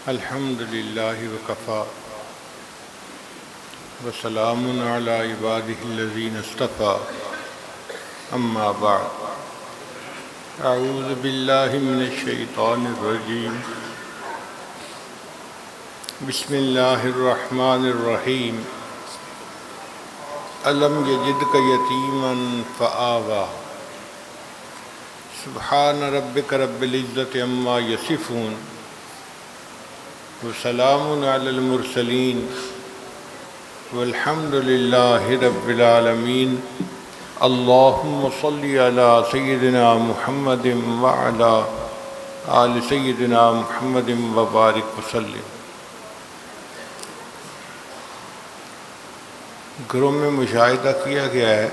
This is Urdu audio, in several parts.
الحمد للہ وکفیٰ وسلام علی عبادہ الذین اصطفیٰ اما بعد اعوذ باللہ من الشیطان الرجیم بسم اللہ الرحمن الرحیم الم یجدک یتیما فآویٰ سبحان ربک رب العزۃ عما یصفون وسلام علی المرسلین والحمد للہ رب العالمین اللہم صلی علی سیدنا محمد وعلی آل سیدنا محمد وبارک وسلم۔ گھروں میں مشاہدہ کیا گیا ہے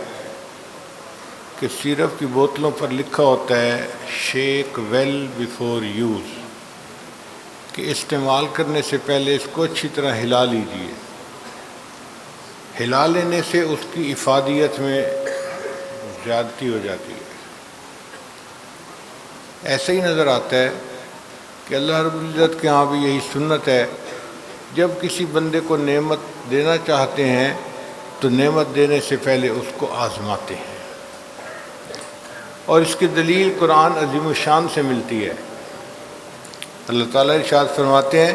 کہ سیرپ کی بوتلوں پر لکھا ہوتا ہے شیک ویل بیفور یوز، کہ استعمال کرنے سے پہلے اس کو اچھی طرح ہلا لیجیے۔ ہلا لینے سے اس کی افادیت میں زیادتی ہو جاتی ہے۔ ایسا ہی نظر آتا ہے کہ اللہ رب العزت کے ہاں بھی یہی سنت ہے، جب کسی بندے کو نعمت دینا چاہتے ہیں تو نعمت دینے سے پہلے اس کو آزماتے ہیں، اور اس کی دلیل قرآن عظیم الشان سے ملتی ہے۔ اللہ تعالیٰ ارشاد فرماتے ہیں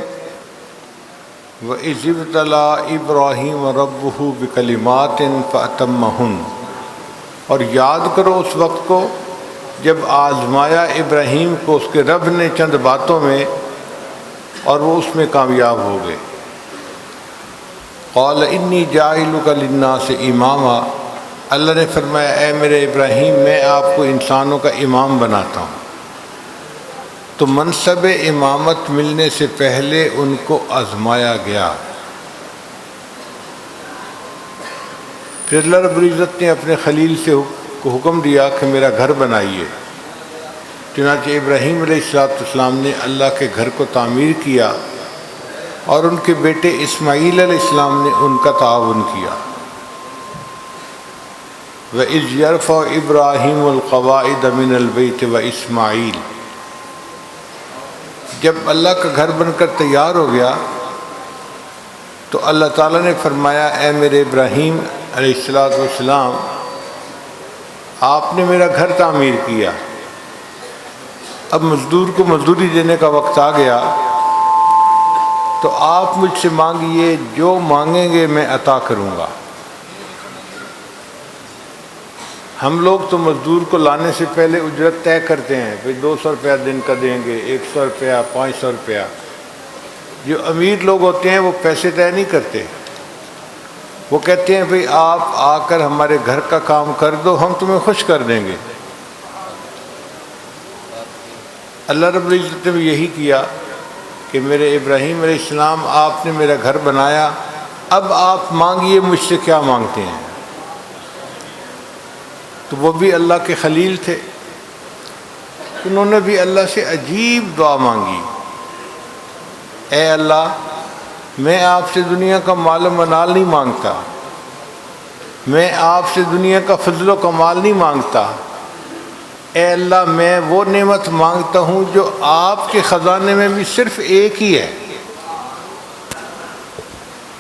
وَإِذِ ابْتَلَىٰ إِبْرَاهِيمَ رَبُّهُ بِكَلِمَاتٍ فَأَتَمَّهُنَّ، اور یاد کرو اس وقت کو جب آزمایا ابراہیم کو اس کے رب نے چند باتوں میں، اور وہ اس میں کامیاب ہو گئے۔ قَالَ إِنِّي جَاعِلُكَ لِلنَّاسِ إِمَامًا، اللہ نے فرمایا اے میرے ابراہیم میں آپ کو انسانوں کا امام بناتا ہوں۔ تو منصب امامت ملنے سے پہلے ان کو آزمایا گیا۔ پھر اللہ رب العزت نے اپنے خلیل سے کو حکم دیا کہ میرا گھر بنائیے۔ چنانچہ ابراہیم علیہ السلام نے اللہ کے گھر کو تعمیر کیا، اور ان کے بیٹے اسماعیل علیہ السلام نے ان کا تعاون کیا۔ وَإِذْ يَرْفَعُ إِبْرَاهِيمُ الْقَوَاعِدَ مِنَ الْبَيْتِ وَإِسْمَاعِيلُ، جب اللہ کا گھر بن کر تیار ہو گیا تو اللہ تعالیٰ نے فرمایا اے میرے ابراہیم علیہ السلام، آپ نے میرا گھر تعمیر کیا، اب مزدور کو مزدوری دینے کا وقت آ گیا، تو آپ مجھ سے مانگیے، جو مانگیں گے میں عطا کروں گا۔ ہم لوگ تو مزدور کو لانے سے پہلے اجرت طے کرتے ہیں، بھئی 200 روپیہ دن کا دیں گے، 100 روپیہ، 500 روپیہ۔ جو امیر لوگ ہوتے ہیں وہ پیسے طے نہیں کرتے، وہ کہتے ہیں بھئی آپ آ کر ہمارے گھر کا کام کر دو، ہم تمہیں خوش کر دیں گے۔ اللہ رب العزت نے بھی یہی کیا کہ میرے ابراہیم علیہ السلام آپ نے میرا گھر بنایا، اب آپ مانگیے مجھ سے کیا مانگتے ہیں۔ تو وہ بھی اللہ کے خلیل تھے، انہوں نے بھی اللہ سے عجیب دعا مانگی، اے اللہ میں آپ سے دنیا کا مال و منال نہیں مانگتا، میں آپ سے دنیا کا فضل و کمال نہیں مانگتا، اے اللہ میں وہ نعمت مانگتا ہوں جو آپ کے خزانے میں بھی صرف ایک ہی ہے۔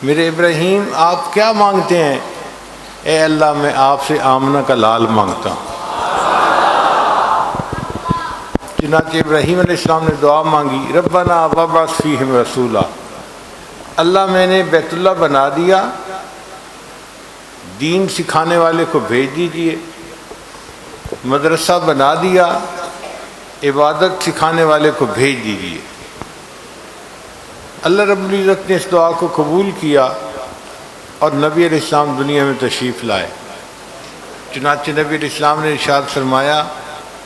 میرے ابراہیم آپ کیا مانگتے ہیں؟ اے اللہ میں آپ سے آمنہ کا لال مانگتا ہوں۔ چنانچہ ابراہیم علیہ السلام نے دعا مانگی ربنا وابعث فیہم رسولا، اللہ میں نے بیت اللہ بنا دیا، دین سکھانے والے کو بھیج دیجئے، مدرسہ بنا دیا، عبادت سکھانے والے کو بھیج دیجئے۔ اللہ رب العزت نے اس دعا کو قبول کیا، اور نبی علیہ السلام دنیا میں تشریف لائے۔ چنانچہ نبی علیہ السلام نے ارشاد فرمایا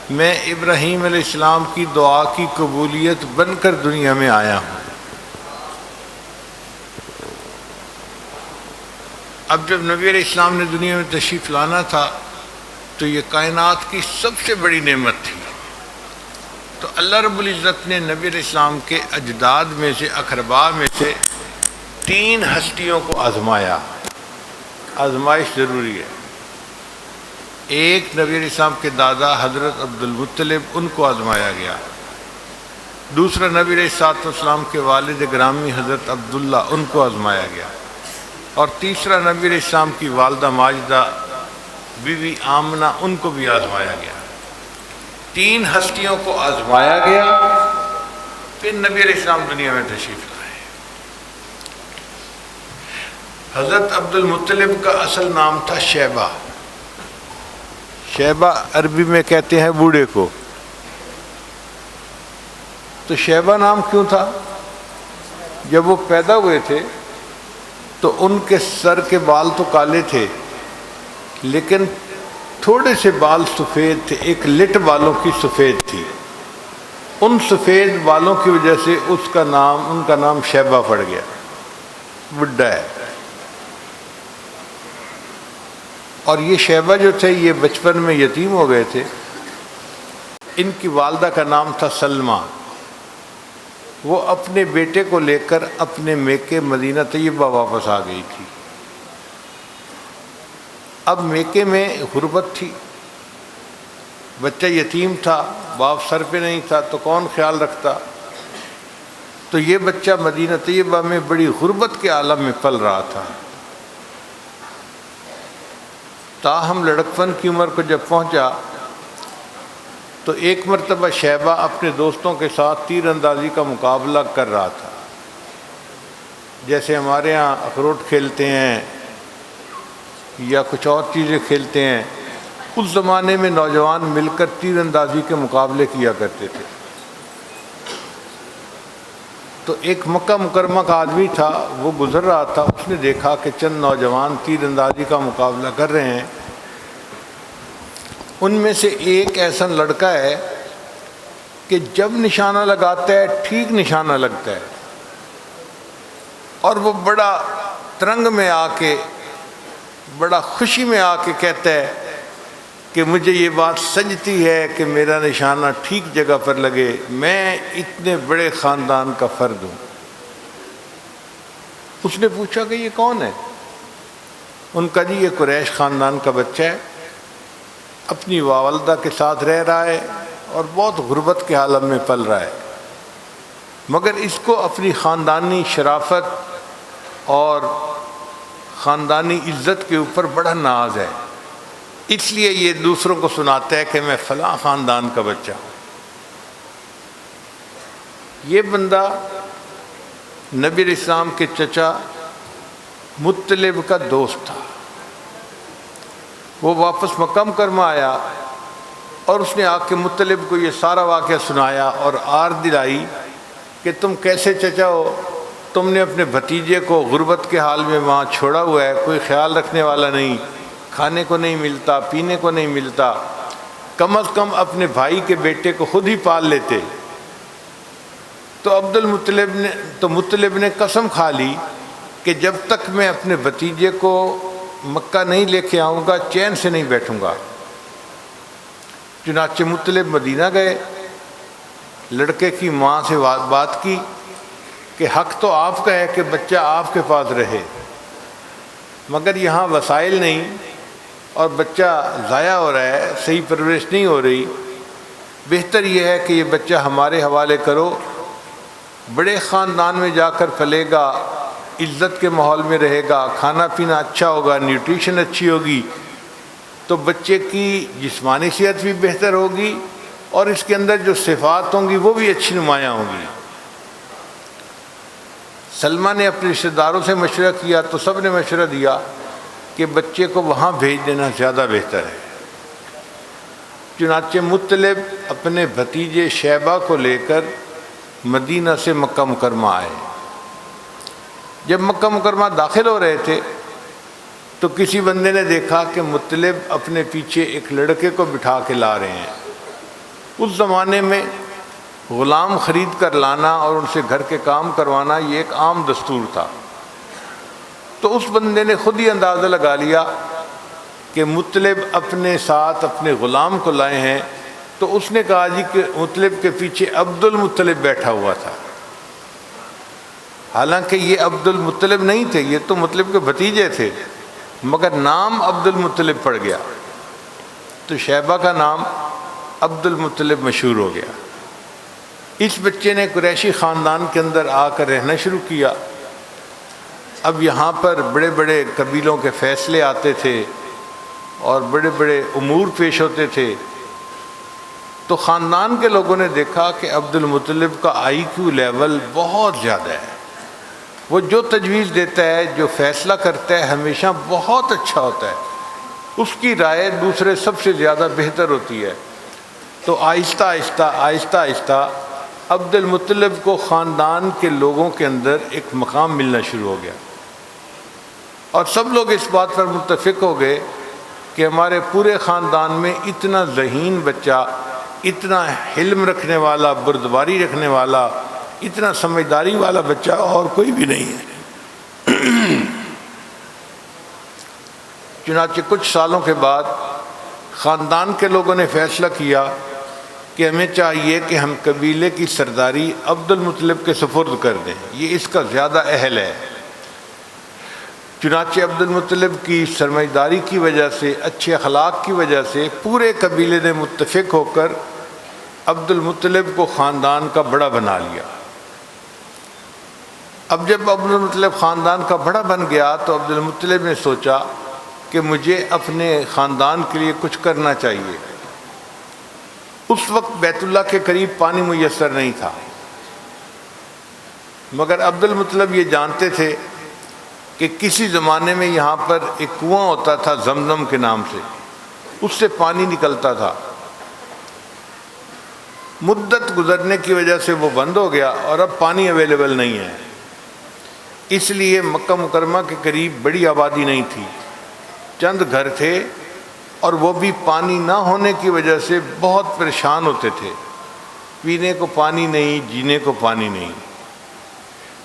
میں ابراہیم علیہ السلام کی دعا کی قبولیت بن کر دنیا میں آیا ہوں۔ اب جب نبی علیہ السلام نے دنیا میں تشریف لانا تھا تو یہ کائنات کی سب سے بڑی نعمت تھی، تو اللہ رب العزت نے نبی علیہ السلام کے اجداد میں سے، اقرباء میں سے 3 ہستیوں کو آزمایا۔ آزمائش ضروری ہے۔ ایک نبی علیہ السلام کے دادا حضرت عبد المطلب، ان کو آزمایا گیا۔ دوسرا نبی علیہ الصلوۃ والسلام کے والد گرامی حضرت عبداللہ، ان کو آزمایا گیا، اور تیسرا نبی علیہ السلام کی والدہ ماجدہ بیوی آمنہ، ان کو بھی آزمایا گیا۔ 3 ہستیوں کو آزمایا گیا، پھر نبی علیہ السلام دنیا میں تشریف لائے۔ حضرت عبد المطلب کا اصل نام تھا شیبہ۔ شیبہ عربی میں کہتے ہیں بوڑھے کو۔ تو شیبہ نام کیوں تھا؟ جب وہ پیدا ہوئے تھے تو ان کے سر کے بال تو کالے تھے، لیکن تھوڑے سے بال سفید تھے، ایک لٹ بالوں کی سفید تھی۔ ان سفید بالوں کی وجہ سے ان کا نام شیبہ پڑ گیا، بڈھا ہے۔ اور یہ شیبہ جو تھے یہ بچپن میں یتیم ہو گئے تھے۔ ان کی والدہ کا نام تھا سلمہ۔ وہ اپنے بیٹے کو لے کر اپنے میکے مدینہ طیبہ واپس آ گئی تھی۔ اب میکے میں غربت تھی، بچہ یتیم تھا، باپ سر پہ نہیں تھا تو کون خیال رکھتا؟ تو یہ بچہ مدینہ طیبہ میں بڑی غربت کے عالم میں پل رہا تھا۔ تاہم لڑکپن کی عمر کو جب پہنچا تو ایک مرتبہ شیبہ اپنے دوستوں کے ساتھ تیر اندازی کا مقابلہ کر رہا تھا۔ جیسے ہمارے ہاں اخروٹ کھیلتے ہیں یا کچھ اور چیزیں کھیلتے ہیں، اس زمانے میں نوجوان مل کر تیر اندازی کے مقابلے کیا کرتے تھے۔ تو ایک مکہ مکرمہ کا آدمی تھا، وہ گزر رہا تھا، اس نے دیکھا کہ چند نوجوان تیر اندازی کا مقابلہ کر رہے ہیں۔ ان میں سے ایک ایسا لڑکا ہے کہ جب نشانہ لگاتا ہے ٹھیک نشانہ لگتا ہے، اور وہ بڑا ترنگ میں آ کے، بڑا خوشی میں آ کے کہتا ہے کہ مجھے یہ بات سجتی ہے کہ میرا نشانہ ٹھیک جگہ پر لگے، میں اتنے بڑے خاندان کا فرد ہوں۔ اس نے پوچھا کہ یہ کون ہے؟ ان کا جی یہ قریش خاندان کا بچہ ہے، اپنی والدہ کے ساتھ رہ رہا ہے اور بہت غربت کے عالم میں پل رہا ہے، مگر اس کو اپنی خاندانی شرافت اور خاندانی عزت کے اوپر بڑا ناز ہے، اس لیے یہ دوسروں کو سناتا ہے کہ میں فلاں خاندان کا بچہ ہوں۔ یہ بندہ نبی علیہ السلام کے چچا مطلب کا دوست تھا۔ وہ واپس مکہ مکرمہ آیا اور اس نے آ کے مطلب کو یہ سارا واقعہ سنایا اور آر دلائی کہ تم کیسے چچا ہو، تم نے اپنے بھتیجے کو غربت کے حال میں وہاں چھوڑا ہوا ہے، کوئی خیال رکھنے والا نہیں، کھانے کو نہیں ملتا، پینے کو نہیں ملتا، کم از کم اپنے بھائی کے بیٹے کو خود ہی پال لیتے۔ تو مطلب نے قسم کھا لی کہ جب تک میں اپنے بھتیجے کو مکہ نہیں لے کے آؤں گا چین سے نہیں بیٹھوں گا۔ چنانچہ مطلب مدینہ گئے، لڑکے کی ماں سے بات کی کہ حق تو آپ کا ہے کہ بچہ آپ کے پاس رہے، مگر یہاں وسائل نہیں اور بچہ ضائع ہو رہا ہے، صحیح پرورش نہیں ہو رہی، بہتر یہ ہے کہ یہ بچہ ہمارے حوالے کرو، بڑے خاندان میں جا کر پلے گا، عزت کے ماحول میں رہے گا، کھانا پینا اچھا ہوگا، نیوٹریشن اچھی ہوگی، تو بچے کی جسمانی صحت بھی بہتر ہوگی اور اس کے اندر جو صفات ہوں گی وہ بھی اچھی نمایاں ہوں گی۔ سلمہ نے اپنے رشتہ داروں سے مشورہ کیا تو سب نے مشورہ دیا کہ بچے کو وہاں بھیج دینا زیادہ بہتر ہے۔ چنانچہ مطلب اپنے بھتیجے شیبہ کو لے کر مدینہ سے مکہ مکرمہ آئے۔ جب مکہ مکرمہ داخل ہو رہے تھے تو کسی بندے نے دیکھا کہ مطلب اپنے پیچھے ایک لڑکے کو بٹھا کے لا رہے ہیں۔ اس زمانے میں غلام خرید کر لانا اور ان سے گھر کے کام کروانا یہ ایک عام دستور تھا۔ تو اس بندے نے خود ہی اندازہ لگا لیا کہ مطلب اپنے ساتھ اپنے غلام کو لائے ہیں، تو اس نے کہا جی کہ مطلب کے پیچھے عبد المطلب بیٹھا ہوا تھا۔ حالانکہ یہ عبد المطلب نہیں تھے، یہ تو مطلب کے بھتیجے تھے، مگر نام عبد المطلب پڑ گیا تو شیبہ کا نام عبد المطلب مشہور ہو گیا۔ اس بچے نے قریشی خاندان کے اندر آ کر رہنا شروع کیا۔ اب یہاں پر بڑے بڑے قبیلوں کے فیصلے آتے تھے اور بڑے بڑے امور پیش ہوتے تھے، تو خاندان کے لوگوں نے دیکھا کہ عبد المطلب کا آئی کیو لیول بہت زیادہ ہے، وہ جو تجویز دیتا ہے، جو فیصلہ کرتا ہے، ہمیشہ بہت اچھا ہوتا ہے، اس کی رائے دوسرے سب سے زیادہ بہتر ہوتی ہے۔ تو آہستہ آہستہ عبد المطلب کو خاندان کے لوگوں کے اندر ایک مقام ملنا شروع ہو گیا، اور سب لوگ اس بات پر متفق ہو گئے کہ ہمارے پورے خاندان میں اتنا ذہین بچہ، اتنا حلم رکھنے والا، بردباری رکھنے والا، اتنا سمجھداری والا بچہ اور کوئی بھی نہیں ہے۔ چنانچہ کچھ سالوں کے بعد خاندان کے لوگوں نے فیصلہ کیا کہ ہمیں چاہیے کہ ہم قبیلے کی سرداری عبد المطلب کے سپرد کر دیں، یہ اس کا زیادہ اہل ہے۔ چنانچہ عبد المطلب کی سرمایداری کی وجہ سے، اچھے اخلاق کی وجہ سے پورے قبیلے نے متفق ہو کر عبد المطلب کو خاندان کا بڑا بنا لیا۔ اب جب عبد المطلب خاندان کا بڑا بن گیا تو عبد المطلب نے سوچا کہ مجھے اپنے خاندان کے لیے کچھ کرنا چاہیے۔ اس وقت بیت اللہ کے قریب پانی میسر نہیں تھا، مگر عبد المطلب یہ جانتے تھے کہ کسی زمانے میں یہاں پر ایک کنواں ہوتا تھا زمزم کے نام سے، اس سے پانی نکلتا تھا۔ مدت گزرنے کی وجہ سے وہ بند ہو گیا اور اب پانی اویلیبل نہیں ہے، اس لیے مکہ مکرمہ کے قریب بڑی آبادی نہیں تھی، چند گھر تھے، اور وہ بھی پانی نہ ہونے کی وجہ سے بہت پریشان ہوتے تھے، پینے کو پانی نہیں، جینے کو پانی نہیں۔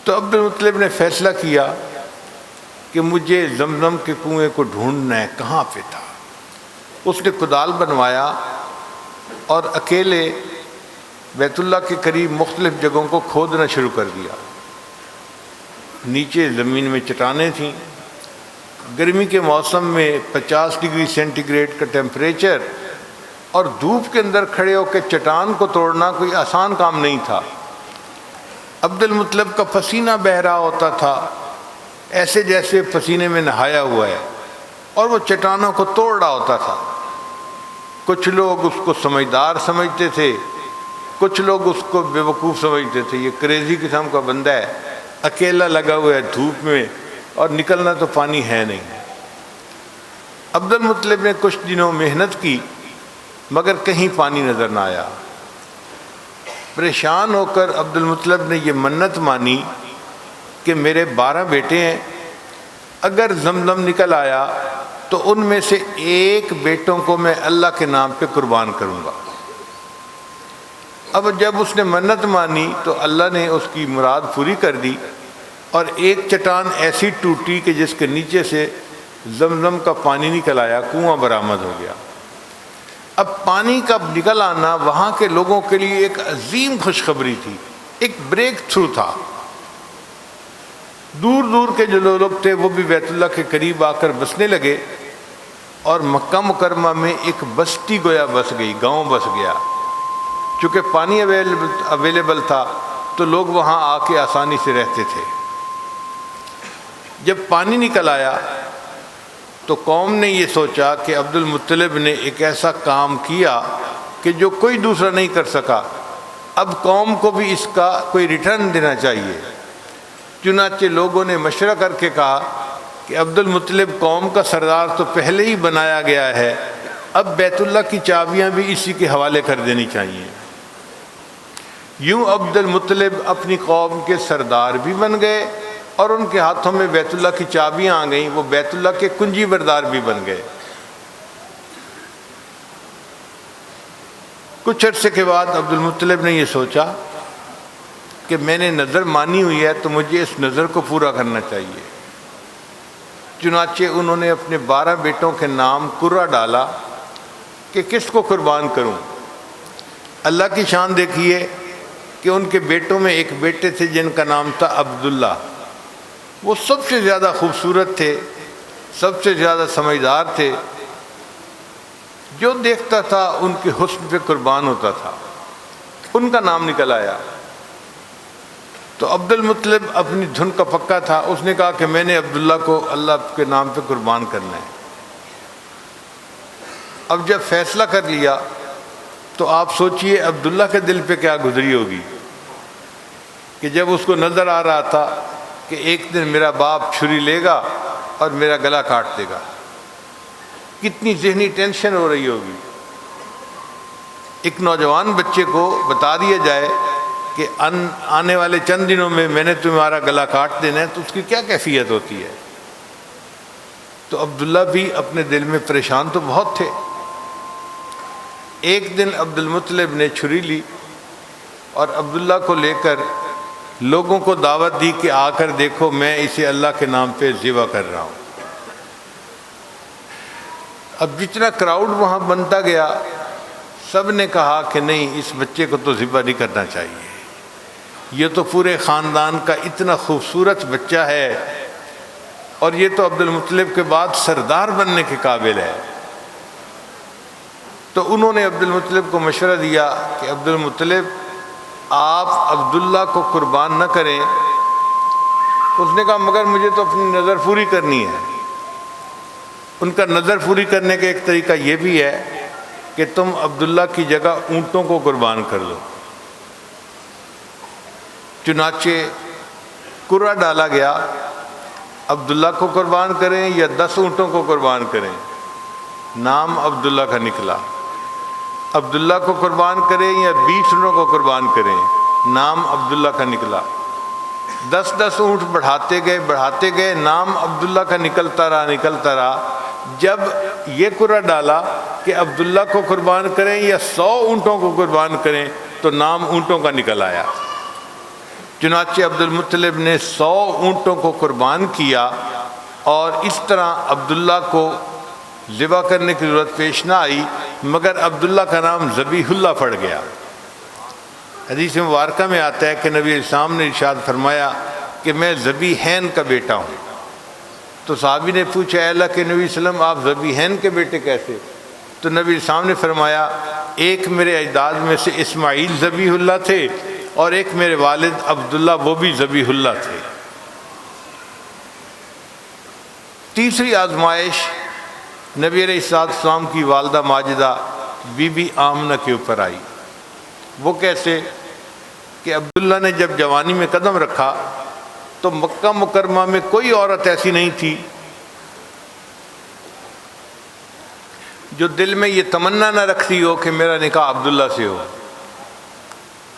تو عبد المطلب نے فیصلہ کیا کہ مجھے زمزم کے کنویں کو ڈھونڈنا ہے، کہاں پہ تھا۔ اس نے کدال بنوایا اور اکیلے بیت اللہ کے قریب مختلف جگہوں کو کھودنا شروع کر دیا۔ نیچے زمین میں چٹانیں تھیں، گرمی کے موسم میں 50 ڈگری سینٹی گریڈ کا ٹیمپریچر، اور دھوپ کے اندر کھڑے ہو کے چٹان کو توڑنا کوئی آسان کام نہیں تھا۔ عبد المطلب کا پسینہ بہہ رہا ہوتا تھا، ایسے جیسے پسینے میں نہایا ہوا ہے، اور وہ چٹانوں کو توڑ رہا ہوتا تھا۔ کچھ لوگ اس کو سمجھدار سمجھتے تھے، کچھ لوگ اس کو بے وقوف سمجھتے تھے، یہ کریزی قسم کا بندہ ہے، اکیلا لگا ہوا ہے دھوپ میں، اور نکلنا تو پانی ہے نہیں۔ عبد المطلب نے کچھ دنوں محنت کی مگر کہیں پانی نظر نہ آیا۔ پریشان ہو کر عبد المطلب نے یہ منت مانی کہ میرے 12 بیٹے ہیں، اگر زمزم نکل آیا تو ان میں سے ایک بیٹوں کو میں اللہ کے نام پہ قربان کروں گا۔ اب جب اس نے منت مانی تو اللہ نے اس کی مراد پوری کر دی، اور ایک چٹان ایسی ٹوٹی کہ جس کے نیچے سے زمزم کا پانی نکل آیا، کنواں برآمد ہو گیا۔ اب پانی کا نکل آنا وہاں کے لوگوں کے لیے ایک عظیم خوشخبری تھی، ایک بریک تھرو تھا۔ دور دور کے جو لوگ تھے وہ بھی بیت اللہ کے قریب آ کر بسنے لگے، اور مکہ مکرمہ میں ایک بستی گویا بس گئی، گاؤں بس گیا۔ چونکہ پانی اویلیبل تھا تو لوگ وہاں آ کے آسانی سے رہتے تھے۔ جب پانی نکل آیا تو قوم نے یہ سوچا کہ عبد المطلب نے ایک ایسا کام کیا کہ جو کوئی دوسرا نہیں کر سکا، اب قوم کو بھی اس کا کوئی ریٹرن دینا چاہیے۔ چنانچہ لوگوں نے مشورہ کر کے کہا کہ عبد المطلب قوم کا سردار تو پہلے ہی بنایا گیا ہے، اب بیت اللہ کی چابیاں بھی اسی کے حوالے کر دینی چاہیے۔ یوں عبد المطلب اپنی قوم کے سردار بھی بن گئے، اور ان کے ہاتھوں میں بیت اللہ کی چابیاں آ گئیں، وہ بیت اللہ کے کنجی بردار بھی بن گئے۔ کچھ عرصے کے بعد عبد المطلب نے یہ سوچا کہ میں نے نظر مانی ہوئی ہے تو مجھے اس نظر کو پورا کرنا چاہیے۔ چنانچہ انہوں نے اپنے 12 بیٹوں کے نام قرہ ڈالا کہ کس کو قربان کروں۔ اللہ کی شان دیکھیے کہ ان کے بیٹوں میں ایک بیٹے تھے جن کا نام تھا عبداللہ، وہ سب سے زیادہ خوبصورت تھے، سب سے زیادہ سمجھدار تھے، جو دیکھتا تھا ان کے حسن پہ قربان ہوتا تھا۔ ان کا نام نکل آیا۔ تو عبد المطلب اپنی دھن کا پکا تھا، اس نے کہا کہ میں نے عبداللہ کو اللہ کے نام پہ قربان کرنا ہے۔ اب جب فیصلہ کر لیا تو آپ سوچئے عبداللہ کے دل پہ کیا گزری ہوگی کہ جب اس کو نظر آ رہا تھا کہ ایک دن میرا باپ چھری لے گا اور میرا گلا کاٹ دے گا، کتنی ذہنی ٹینشن ہو رہی ہوگی۔ ایک نوجوان بچے کو بتا دیا جائے کہ آنے والے چند دنوں میں نے تمہارا گلا کاٹ دینا ہے، تو اس کی کیا کیفیت ہوتی ہے۔ تو عبداللہ بھی اپنے دل میں پریشان تو بہت تھے۔ ایک دن عبد المطلب نے چھری لی اور عبداللہ کو لے کر لوگوں کو دعوت دی کہ آ کر دیکھو میں اسے اللہ کے نام پہ ذبح کر رہا ہوں۔ اب جتنا کراؤڈ وہاں بنتا گیا، سب نے کہا کہ نہیں، اس بچے کو تو ذبح نہیں کرنا چاہیے، یہ تو پورے خاندان کا اتنا خوبصورت بچہ ہے اور یہ تو عبد المطلب کے بعد سردار بننے کے قابل ہے۔ تو انہوں نے عبد المطلب کو مشورہ دیا کہ عبد المطلب آپ عبداللہ کو قربان نہ کریں۔ اس نے کہا مگر مجھے تو اپنی نظر پوری کرنی ہے۔ ان کا نظر پوری کرنے کا ایک طریقہ یہ بھی ہے کہ تم عبداللہ کی جگہ اونٹوں کو قربان کر دو۔ چنانچہ قرعہ ڈالا گیا، عبداللہ کو قربان کریں یا 10 اونٹوں کو قربان کریں۔ نام عبداللہ کا نکلا۔ عبداللہ کو قربان کریں یا 20 اونٹوں کو قربان کریں، نام عبداللہ کا نکلا۔ 10 اونٹ بڑھاتے گئے، نام عبداللہ کا نکلتا رہا۔ جب یہ قرعہ ڈالا کہ عبداللہ کو قربان کریں یا 100 اونٹوں کو قربان کریں، تو نام اونٹوں کا نکل آیا۔ چنانچہ عبد المطلب نے 100 اونٹوں کو قربان کیا اور اس طرح عبداللہ کو ذبح کرنے کی ضرورت پیش نہ آئی، مگر عبداللہ کا نام ذبیح اللہ پڑ گیا۔ حدیث مبارکہ میں آتا ہے کہ نبی علیہ السلام نے ارشاد فرمایا کہ میں ذبیحین کا بیٹا ہوں۔ تو صحابی نے پوچھا اے اللہ کے نبی صلی اللہ علیہ وسلم، آپ ذبیحین کے بیٹے کیسے؟ تو نبی علیہ السلام نے فرمایا ایک میرے اجداد میں سے اسماعیل ذبیح اللہ تھے اور ایک میرے والد عبداللہ وہ بھی ذبیح اللہ تھے۔ تیسری آزمائش نبی علیہ السلام کی والدہ ماجدہ بی بی آمنہ کے اوپر آئی۔ وہ کیسے کہ عبداللہ نے جب جوانی میں قدم رکھا تو مکہ مکرمہ میں کوئی عورت ایسی نہیں تھی جو دل میں یہ تمنا نہ رکھتی ہو کہ میرا نکاح عبداللہ سے ہو۔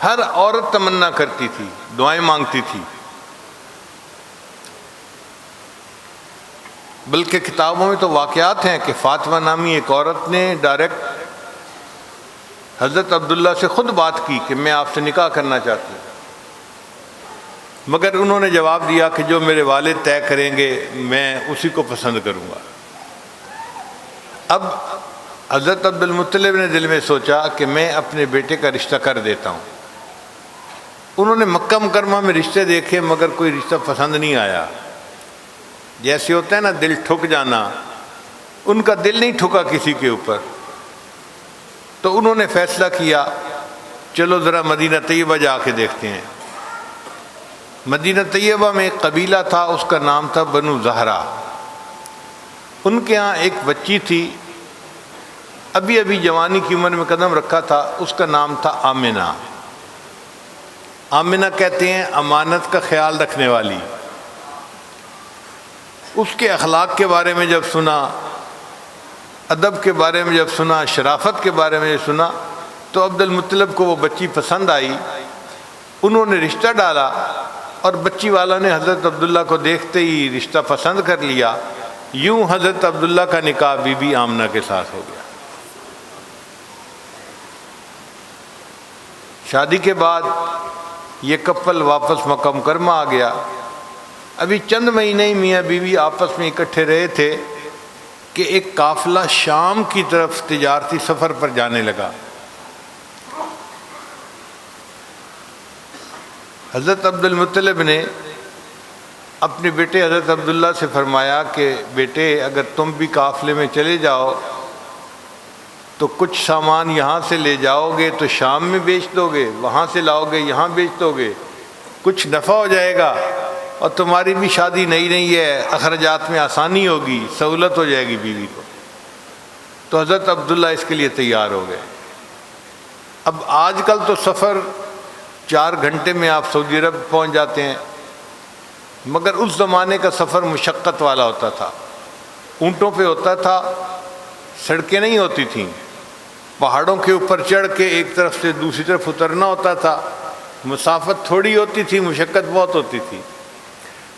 ہر عورت تمنا کرتی تھی، دعائیں مانگتی تھی، بلکہ کتابوں میں تو واقعات ہیں کہ فاطمہ نامی ایک عورت نے ڈائریکٹ حضرت عبداللہ سے خود بات کی کہ میں آپ سے نکاح کرنا چاہتی ہوں، مگر انہوں نے جواب دیا کہ جو میرے والد طے کریں گے میں اسی کو پسند کروں گا۔ اب حضرت عبد المطلب نے دل میں سوچا کہ میں اپنے بیٹے کا رشتہ کر دیتا ہوں۔ انہوں نے مکہ مکرمہ میں رشتے دیکھے مگر کوئی رشتہ پسند نہیں آیا۔ جیسے ہوتا ہے نا دل ٹھک جانا، ان کا دل نہیں ٹھکا کسی کے اوپر۔ تو انہوں نے فیصلہ کیا چلو ذرا مدینہ طیبہ جا کے دیکھتے ہیں۔ مدینہ طیبہ میں ایک قبیلہ تھا، اس کا نام تھا بنو زہرہ۔ ان کے ہاں ایک بچی تھی، ابھی جوانی کی عمر میں قدم رکھا تھا، اس کا نام تھا آمنہ۔ آمنہ کہتے ہیں امانت کا خیال رکھنے والی۔ اس کے اخلاق کے بارے میں جب سنا، ادب کے بارے میں جب سنا، شرافت کے بارے میں جب سنا، تو عبد المطلب کو وہ بچی پسند آئی۔ انہوں نے رشتہ ڈالا اور بچی والا نے حضرت عبداللہ کو دیکھتے ہی رشتہ پسند کر لیا۔ یوں حضرت عبداللہ کا نکاح بی بی آمنہ کے ساتھ ہو گیا۔ شادی کے بعد یہ کپل واپس مکہ مکرمہ آ گیا۔ ابھی چند مہینے ہی میاں بیوی آپس میں اکٹھے رہے تھے کہ ایک قافلہ شام کی طرف تجارتی سفر پر جانے لگا۔ حضرت عبد المطلب نے اپنے بیٹے حضرت عبداللہ سے فرمایا کہ بیٹے اگر تم بھی قافلے میں چلے جاؤ تو کچھ سامان یہاں سے لے جاؤ گے تو شام میں بیچ دو گے، وہاں سے لاؤ گے یہاں بیچ دو گے، کچھ نفع ہو جائے گا، اور تمہاری بھی شادی نئی ہے، اخراجات میں آسانی ہوگی، سہولت ہو جائے گی بیوی کو۔ تو حضرت عبداللہ اس کے لیے تیار ہو گئے۔ اب آج کل تو سفر 4 گھنٹے میں آپ سعودی عرب پہنچ جاتے ہیں، مگر اس زمانے کا سفر مشقت والا ہوتا تھا، اونٹوں پہ ہوتا تھا، سڑکیں نہیں ہوتی تھیں، پہاڑوں کے اوپر چڑھ کے ایک طرف سے دوسری طرف اترنا ہوتا تھا، مسافت تھوڑی ہوتی تھی، مشقت بہت ہوتی تھی۔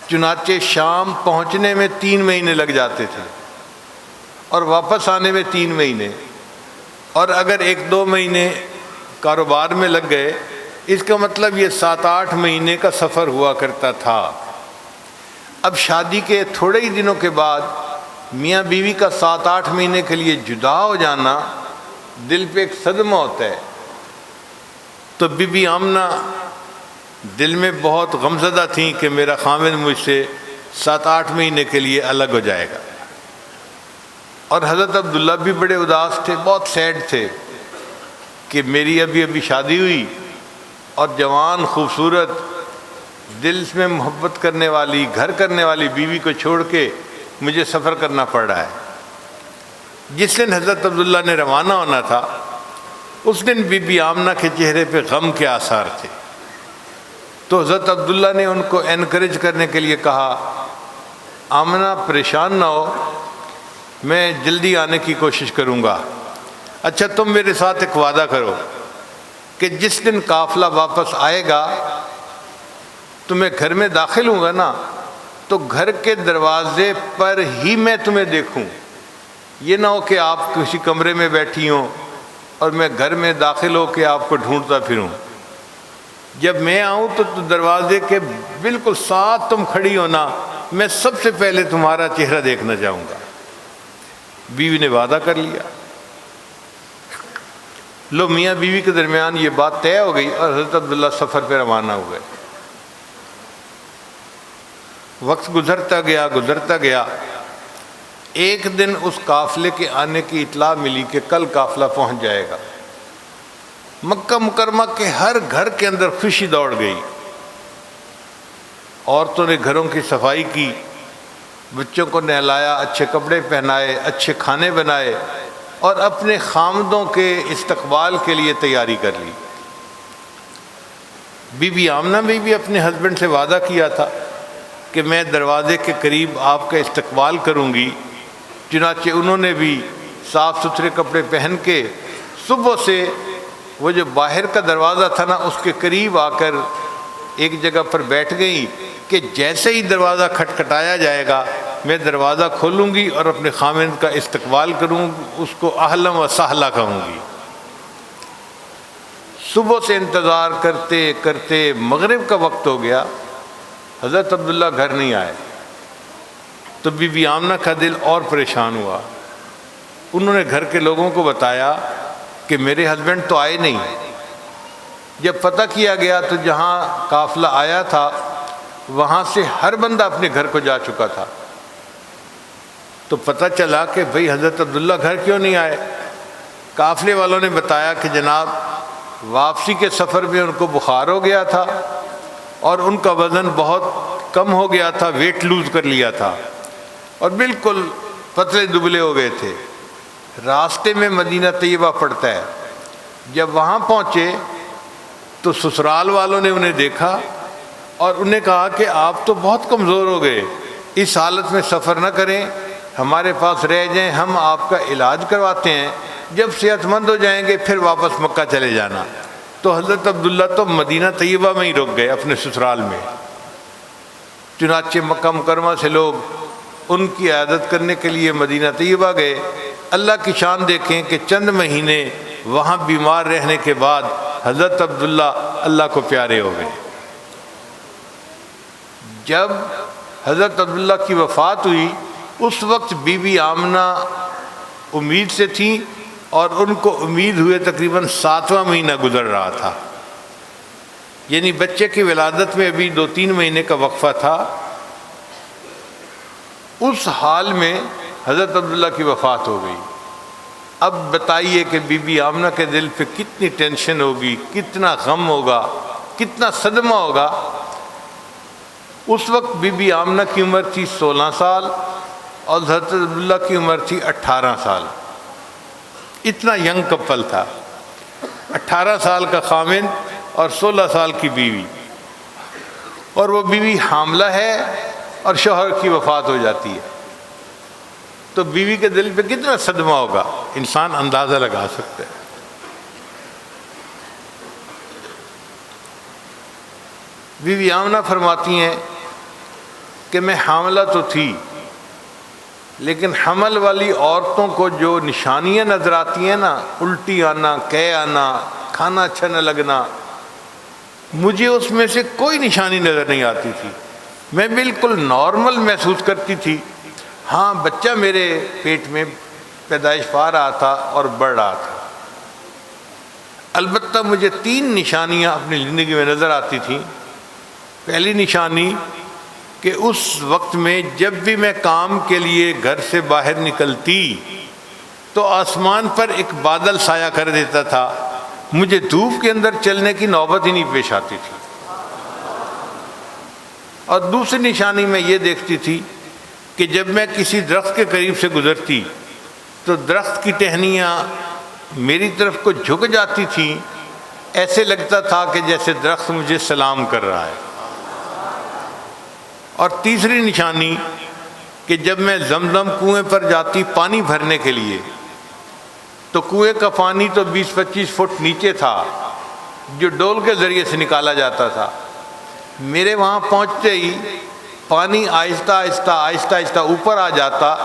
چنانچہ شام پہنچنے میں 3 مہینے لگ جاتے تھے اور واپس آنے میں 3 مہینے، اور اگر 1-2 مہینے کاروبار میں لگ گئے، اس کا مطلب یہ 7-8 مہینے کا سفر ہوا کرتا تھا۔ اب شادی کے تھوڑے ہی دنوں کے بعد میاں بیوی کا 7-8 مہینے کے لیے جدا ہو جانا دل پہ ایک صدمہ ہوتا ہے۔ تو بی بی آمنہ دل میں بہت غمزدہ تھیں کہ میرا خامد مجھ سے 7-8 مہینے کے لیے الگ ہو جائے گا، اور حضرت عبداللہ بھی بڑے اداس تھے، بہت سیڈ تھے کہ میری ابھی شادی ہوئی اور جوان خوبصورت دل میں محبت کرنے والی گھر کرنے والی بیوی کو چھوڑ کے مجھے سفر کرنا پڑ رہا ہے۔ جس دن حضرت عبداللہ نے روانہ ہونا تھا اس دن بی بی آمنہ کے چہرے پہ غم کے آثار تھے۔ تو حضرت عبداللہ نے ان کو انکریج کرنے کے لیے کہا، آمنہ پریشان نہ ہو، میں جلدی آنے کی کوشش کروں گا۔ اچھا تم میرے ساتھ ایک وعدہ کرو کہ جس دن قافلہ واپس آئے گا تو میں گھر میں داخل ہوں گا نا، تو گھر کے دروازے پر ہی میں تمہیں دیکھوں، یہ نہ ہو کہ آپ کسی کمرے میں بیٹھی ہوں اور میں گھر میں داخل ہو کے آپ کو ڈھونڈتا پھروں۔ جب میں آؤں تو دروازے کے بالکل ساتھ تم کھڑی ہونا، میں سب سے پہلے تمہارا چہرہ دیکھنا چاہوں گا۔ بیوی نے وعدہ کر لیا۔ لو میاں بیوی کے درمیان یہ بات طے ہو گئی اور حضرت عبداللہ سفر پہ روانہ ہو گئے۔ وقت گزرتا گیا، ایک دن اس قافلے کے آنے کی اطلاع ملی کہ کل قافلہ پہنچ جائے گا۔ مکہ مکرمہ کے ہر گھر کے اندر خوشی دوڑ گئی۔ عورتوں نے گھروں کی صفائی کی، بچوں کو نہلایا، اچھے کپڑے پہنائے، اچھے کھانے بنائے اور اپنے خامدوں کے استقبال کے لیے تیاری کر لی۔ بی بی آمنہ نے بھی اپنے ہسبینڈ سے وعدہ کیا تھا کہ میں دروازے کے قریب آپ کا استقبال کروں گی، چنانچہ انہوں نے بھی صاف ستھرے کپڑے پہن کے صبح سے وہ جو باہر کا دروازہ تھا نا اس کے قریب آ کر ایک جگہ پر بیٹھ گئی کہ جیسے ہی دروازہ کھٹکھٹایا جائے گا میں دروازہ کھولوں گی اور اپنے خامند کا استقبال کروں گی، اس کو اہلا و سہلا کہوں گی۔ صبح سے انتظار کرتے کرتے مغرب کا وقت ہو گیا، حضرت عبداللہ گھر نہیں آئے۔ تو بی بی آمنہ کا دل اور پریشان ہوا۔ انہوں نے گھر کے لوگوں کو بتایا کہ میرے ہسبینڈ تو آئے نہیں۔ جب پتہ کیا گیا تو جہاں قافلہ آیا تھا وہاں سے ہر بندہ اپنے گھر کو جا چکا تھا۔ تو پتہ چلا کہ بھئی حضرت عبداللہ گھر کیوں نہیں آئے؟ قافلے والوں نے بتایا کہ جناب واپسی کے سفر میں ان کو بخار ہو گیا تھا اور ان کا وزن بہت کم ہو گیا تھا، ویٹ لوز کر لیا تھا اور بالکل پتلے دبلے ہو گئے تھے۔ راستے میں مدینہ طیبہ پڑتا ہے، جب وہاں پہنچے تو سسرال والوں نے انہیں دیکھا اور انہیں کہا کہ آپ تو بہت کمزور ہو گئے، اس حالت میں سفر نہ کریں، ہمارے پاس رہ جائیں، ہم آپ کا علاج کرواتے ہیں، جب صحت مند ہو جائیں گے پھر واپس مکہ چلے جانا۔ تو حضرت عبداللہ تو مدینہ طیبہ میں ہی رک گئے اپنے سسرال میں۔ چنانچہ مکہ مکرمہ سے لوگ ان کی عیادت کرنے کے لیے مدینہ طیبہ گئے۔ اللہ کی شان دیکھیں کہ چند مہینے وہاں بیمار رہنے کے بعد حضرت عبداللہ اللہ کو پیارے ہو گئے۔ جب حضرت عبداللہ کی وفات ہوئی اس وقت بی بی آمنہ امید سے تھیں اور ان کو امید ہوئے تقریباً 7واں مہینہ گزر رہا تھا، یعنی بچے کی ولادت میں ابھی 2-3 مہینے کا وقفہ تھا۔ اس حال میں حضرت عبداللہ کی وفات ہو گئی۔ اب بتائیے کہ بی بی آمنہ کے دل پہ کتنی ٹینشن ہوگی، کتنا غم ہوگا، کتنا صدمہ ہوگا۔ اس وقت بی بی آمنہ کی عمر تھی 16 سال اور حضرت عبداللہ کی عمر تھی 18 سال۔ اتنا ینگ کپل تھا، 18 سال کا خامند اور 16 سال کی بیوی، اور وہ بیوی حاملہ ہے اور شوہر کی وفات ہو جاتی ہے، تو بیوی کے دل پہ کتنا صدمہ ہوگا انسان اندازہ لگا سکتا ہے۔ بی بی آمنہ فرماتی ہیں کہ میں حاملہ تو تھی، لیکن حمل والی عورتوں کو جو نشانیاں نظر آتی ہیں نا، الٹی آنا، قے آنا، کھانا اچھا نہ لگنا، مجھے اس میں سے کوئی نشانی نظر نہیں آتی تھی، میں بالکل نارمل محسوس کرتی تھی۔ ہاں، بچہ میرے پیٹ میں پیدائش پا رہا تھا اور بڑھ رہا تھا، البتہ مجھے 3 نشانیاں اپنی زندگی میں نظر آتی تھیں۔ پہلی نشانی کہ اس وقت میں جب بھی میں کام کے لیے گھر سے باہر نکلتی تو آسمان پر ایک بادل سایہ کر دیتا تھا، مجھے دھوپ کے اندر چلنے کی نوبت ہی نہیں پیش آتی تھی۔ اور دوسری نشانی میں یہ دیکھتی تھی کہ جب میں کسی درخت کے قریب سے گزرتی تو درخت کی ٹہنیاں میری طرف کو جھک جاتی تھیں، ایسے لگتا تھا کہ جیسے درخت مجھے سلام کر رہا ہے۔ اور تیسری نشانی کہ جب میں زمزم کنویں پر جاتی پانی بھرنے کے لیے تو کنویں کا پانی تو 20-25 فٹ نیچے تھا جو ڈول کے ذریعے سے نکالا جاتا تھا، میرے وہاں پہنچتے ہی پانی آہستہ آہستہ آہستہ آہستہ اوپر آ جاتا،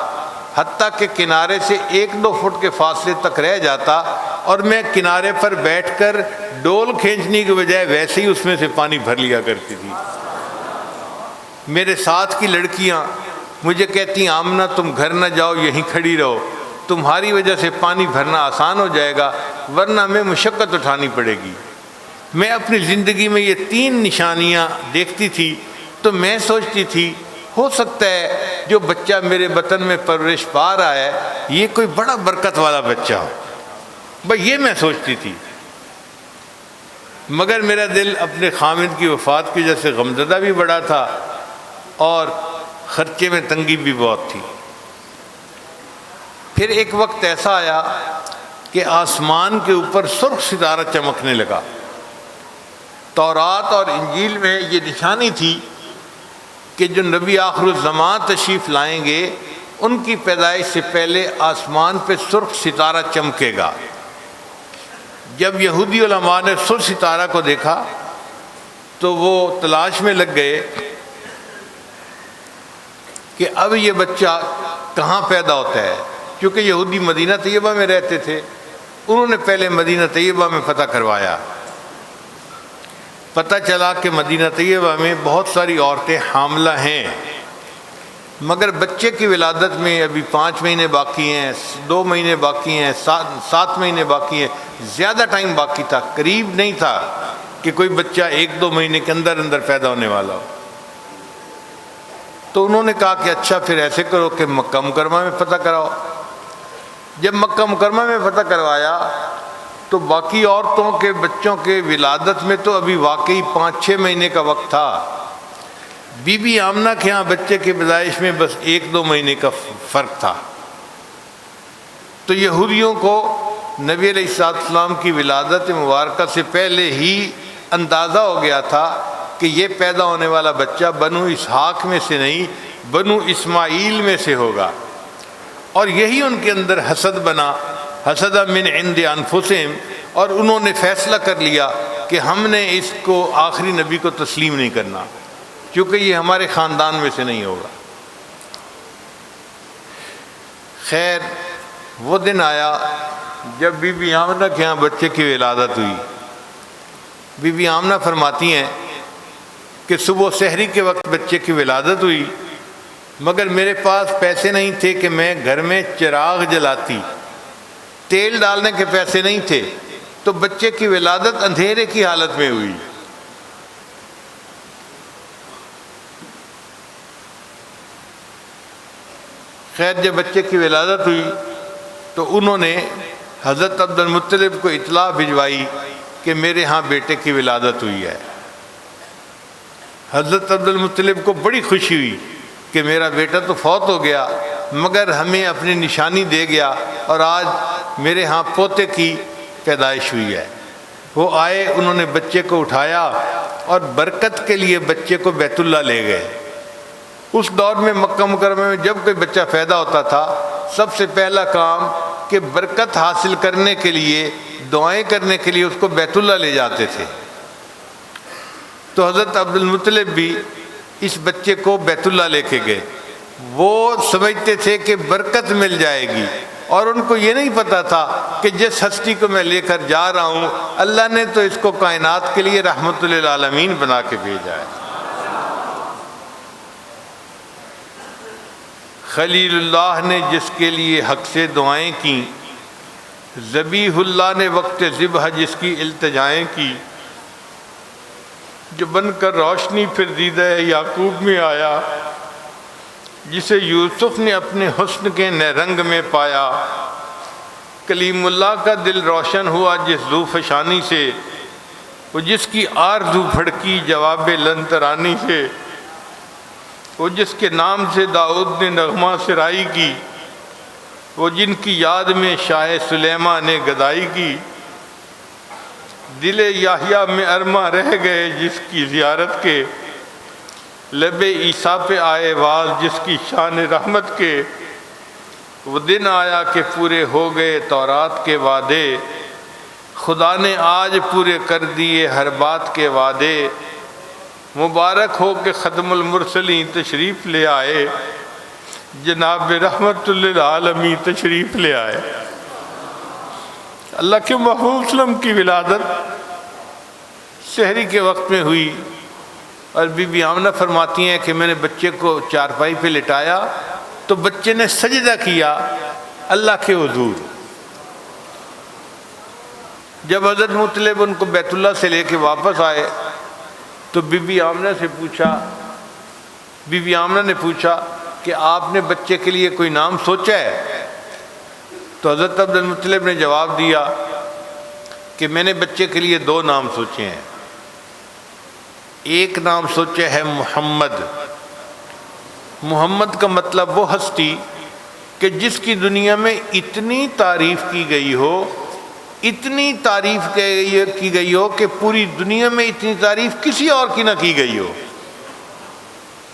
حتیٰ کہ کنارے سے 1-2 فٹ کے فاصلے تک رہ جاتا، اور میں کنارے پر بیٹھ کر ڈول کھینچنے کی بجائے ویسے ہی اس میں سے پانی بھر لیا کرتی تھی۔ میرے ساتھ کی لڑکیاں مجھے کہتی آمنہ تم گھر نہ جاؤ، یہیں کھڑی رہو، تمہاری وجہ سے پانی بھرنا آسان ہو جائے گا، ورنہ ہمیں مشقت اٹھانی پڑے گی۔ میں اپنی زندگی میں یہ 3 نشانیاں دیکھتی تھی تو میں سوچتی تھی ہو سکتا ہے جو بچہ میرے بطن میں پرورش پا رہا ہے یہ کوئی بڑا برکت والا بچہ ہو، بس یہ میں سوچتی تھی۔ مگر میرا دل اپنے خامد کی وفات کی وجہ سے غمزدہ بھی بڑا تھا اور خرچے میں تنگی بھی بہت تھی۔ پھر ایک وقت ایسا آیا کہ آسمان کے اوپر سرخ ستارہ چمکنے لگا۔ تورات اور انجیل میں یہ نشانی تھی کہ جو نبی آخر الزمان تشریف لائیں گے ان کی پیدائش سے پہلے آسمان پہ سرخ ستارہ چمکے گا۔ جب یہودی علماء نے سرخ ستارہ کو دیکھا تو وہ تلاش میں لگ گئے کہ اب یہ بچہ کہاں پیدا ہوتا ہے، کیونکہ یہودی مدینہ طیبہ میں رہتے تھے، انہوں نے پہلے مدینہ طیبہ میں پتہ کروایا، پتہ چلا کہ مدینہ طیبہ میں بہت ساری عورتیں حاملہ ہیں، مگر بچے کی ولادت میں ابھی 5 مہینے باقی ہیں، 2 مہینے باقی ہیں، 7 مہینے باقی ہیں، زیادہ ٹائم باقی تھا، قریب نہیں تھا کہ کوئی بچہ 1-2 مہینے کے اندر اندر پیدا ہونے والا ہو۔ تو انہوں نے کہا کہ اچھا پھر ایسے کرو کہ مکہ مکرمہ میں پتہ کراؤ۔ جب مکہ مکرمہ میں پتہ کروایا تو باقی عورتوں کے بچوں کے ولادت میں تو ابھی واقعی 5-6 مہینے کا وقت تھا، بی بی آمنہ کے ہاں بچے کی پیدائش میں بس 1-2 مہینے کا فرق تھا۔ تو یہودیوں کو نبی علیہ السلام کی ولادت مبارکہ سے پہلے ہی اندازہ ہو گیا تھا کہ یہ پیدا ہونے والا بچہ بنو اسحاق میں سے نہیں بنو اسماعیل میں سے ہوگا، اور یہی ان کے اندر حسد بنا، حسد من عند انفسہم، اور انہوں نے فیصلہ کر لیا کہ ہم نے اس کو آخری نبی کو تسلیم نہیں کرنا کیونکہ یہ ہمارے خاندان میں سے نہیں ہوگا۔ خیر وہ دن آیا جب بی بی آمنہ کے ہاں بچے کی ولادت ہوئی۔ بی بی آمنہ فرماتی ہیں کہ صبح سحری کے وقت بچے کی ولادت ہوئی، مگر میرے پاس پیسے نہیں تھے کہ میں گھر میں چراغ جلاتی، تیل ڈالنے کے پیسے نہیں تھے، تو بچے کی ولادت اندھیرے کی حالت میں ہوئی۔ خیر جب بچے کی ولادت ہوئی تو انہوں نے حضرت عبد المطلب کو اطلاع بھجوائی کہ میرے ہاں بیٹے کی ولادت ہوئی ہے۔ حضرت عبد المطلب کو بڑی خوشی ہوئی کہ میرا بیٹا تو فوت ہو گیا مگر ہمیں اپنی نشانی دے گیا، اور آج میرے ہاں پوتے کی پیدائش ہوئی ہے۔ وہ آئے، انہوں نے بچے کو اٹھایا اور برکت کے لیے بچے کو بیت اللہ لے گئے۔ اس دور میں مکہ مکرمہ میں جب کوئی بچہ پیدا ہوتا تھا، سب سے پہلا کام کہ برکت حاصل کرنے کے لیے، دعائیں کرنے کے لیے اس کو بیت اللہ لے جاتے تھے۔ تو حضرت عبد المطلب بھی اس بچے کو بیت اللہ لے کے گئے۔ وہ سمجھتے تھے کہ برکت مل جائے گی، اور ان کو یہ نہیں پتا تھا کہ جس ہستی کو میں لے کر جا رہا ہوں، اللہ نے تو اس کو کائنات کے لیے رحمت للعالمین بنا کے بھیجا ہے۔ خلیل اللہ نے جس کے لیے حق سے دعائیں کیں، ذبیح اللہ نے وقت ذبح جس کی التجائیں کی، جو بن کر روشنی پھر دیدہ یعقوب میں آیا، جسے یوسف نے اپنے حسن کے نئے رنگ میں پایا، کلیم اللہ کا دل روشن ہوا جس ذو فشانی سے، وہ جس کی آرزو بھڑکی جواب لن ترانی سے، وہ جس کے نام سے داؤد نے نغمہ سرائی کی، وہ جن کی یاد میں شاہ سلیمان نے گدائی کی، دل یحییٰ میں ارماں رہ گئے جس کی زیارت کے، لب عیسیٰ پہ آئے واز جس کی شان رحمت کے، وہ دن آیا کہ پورے ہو گئے تورات کے وعدے، خدا نے آج پورے کر دیے ہر بات کے وعدے، مبارک ہو کہ ختم المرسلین تشریف لے آئے، جناب رحمت للعالمین تشریف لے آئے۔ اللہ کے محبوب وسلم کی ولادت سحری کے وقت میں ہوئی، اور بی بی آمنہ فرماتی ہیں کہ میں نے بچے کو چارپائی پہ لٹایا تو بچے نے سجدہ کیا اللہ کے حضور۔ جب حضرت مطلب ان کو بیت اللہ سے لے کے واپس آئے تو بی بی آمنہ سے پوچھا، بی بی آمنہ نے پوچھا کہ آپ نے بچے کے لیے کوئی نام سوچا ہے؟ تو حضرت عبد المطلب نے جواب دیا کہ میں نے بچے کے لیے 2 نام سوچے ہیں۔ ایک نام سوچا ہے محمد۔ محمد کا مطلب وہ ہستی کہ جس کی دنیا میں اتنی تعریف کی گئی ہو، اتنی تعریف کی گئی ہو کہ پوری دنیا میں اتنی تعریف کسی اور کی نہ کی گئی ہو۔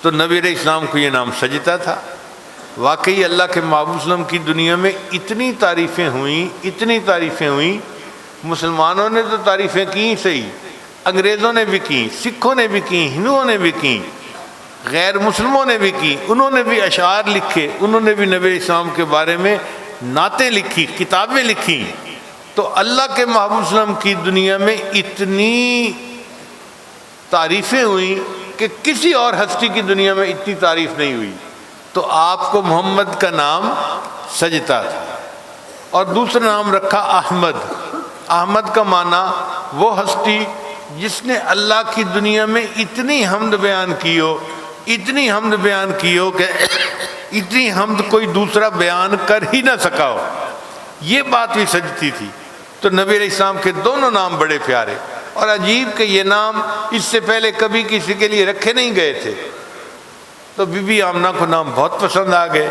تو نبی علیہ السلام کو یہ نام سجتا تھا۔ واقعی اللہ کے محبوب وسلم کی دنیا میں اتنی تعریفیں ہوئیں، اتنی تعریفیں ہوئیں، مسلمانوں نے تو تعریفیں کی صحیح، انگریزوں نے بھی کی، سکھوں نے بھی کی، ہندوؤں نے بھی کی، غیر مسلموں نے بھی کی، انہوں نے بھی اشعار لکھے، انہوں نے بھی نبی علیہ السلام کے بارے میں نعتیں لکھی، کتابیں لکھی۔ تو اللہ کے محبوب وسلم کی دنیا میں اتنی تعریفیں ہوئیں کہ کسی اور ہستی کی دنیا میں اتنی تعریف نہیں ہوئی۔ تو آپ کو محمد کا نام سجتا تھا، اور دوسرا نام رکھا احمد۔ احمد کا معنی وہ ہستی جس نے اللہ کی دنیا میں اتنی حمد بیان کی ہو، اتنی حمد بیان کی ہو کہ اتنی حمد کوئی دوسرا بیان کر ہی نہ سکا ہو، یہ بات بھی سجتی تھی۔ تو نبی علیہ السلام کے دونوں نام بڑے پیارے، اور عجیب کہ یہ نام اس سے پہلے کبھی کسی کے لیے رکھے نہیں گئے تھے۔ تو بی بی آمنہ کو نام بہت پسند آ گئے۔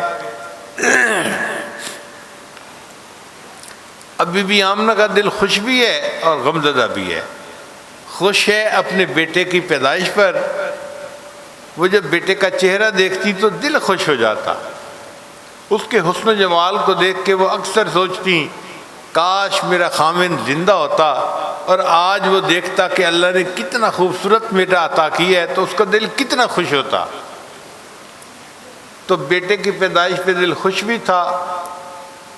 اب بی بی آمنہ کا دل خوش بھی ہے اور غمزدہ بھی ہے۔ خوش ہے اپنے بیٹے کی پیدائش پر، وہ جب بیٹے کا چہرہ دیکھتی تو دل خوش ہو جاتا، اس کے حسن و جمال کو دیکھ کے وہ اکثر سوچتی کاش میرا خامند زندہ ہوتا، اور آج وہ دیکھتا کہ اللہ نے کتنا خوبصورت بیٹا عطا کیا ہے تو اس کا دل کتنا خوش ہوتا۔ تو بیٹے کی پیدائش پہ دل خوش بھی تھا،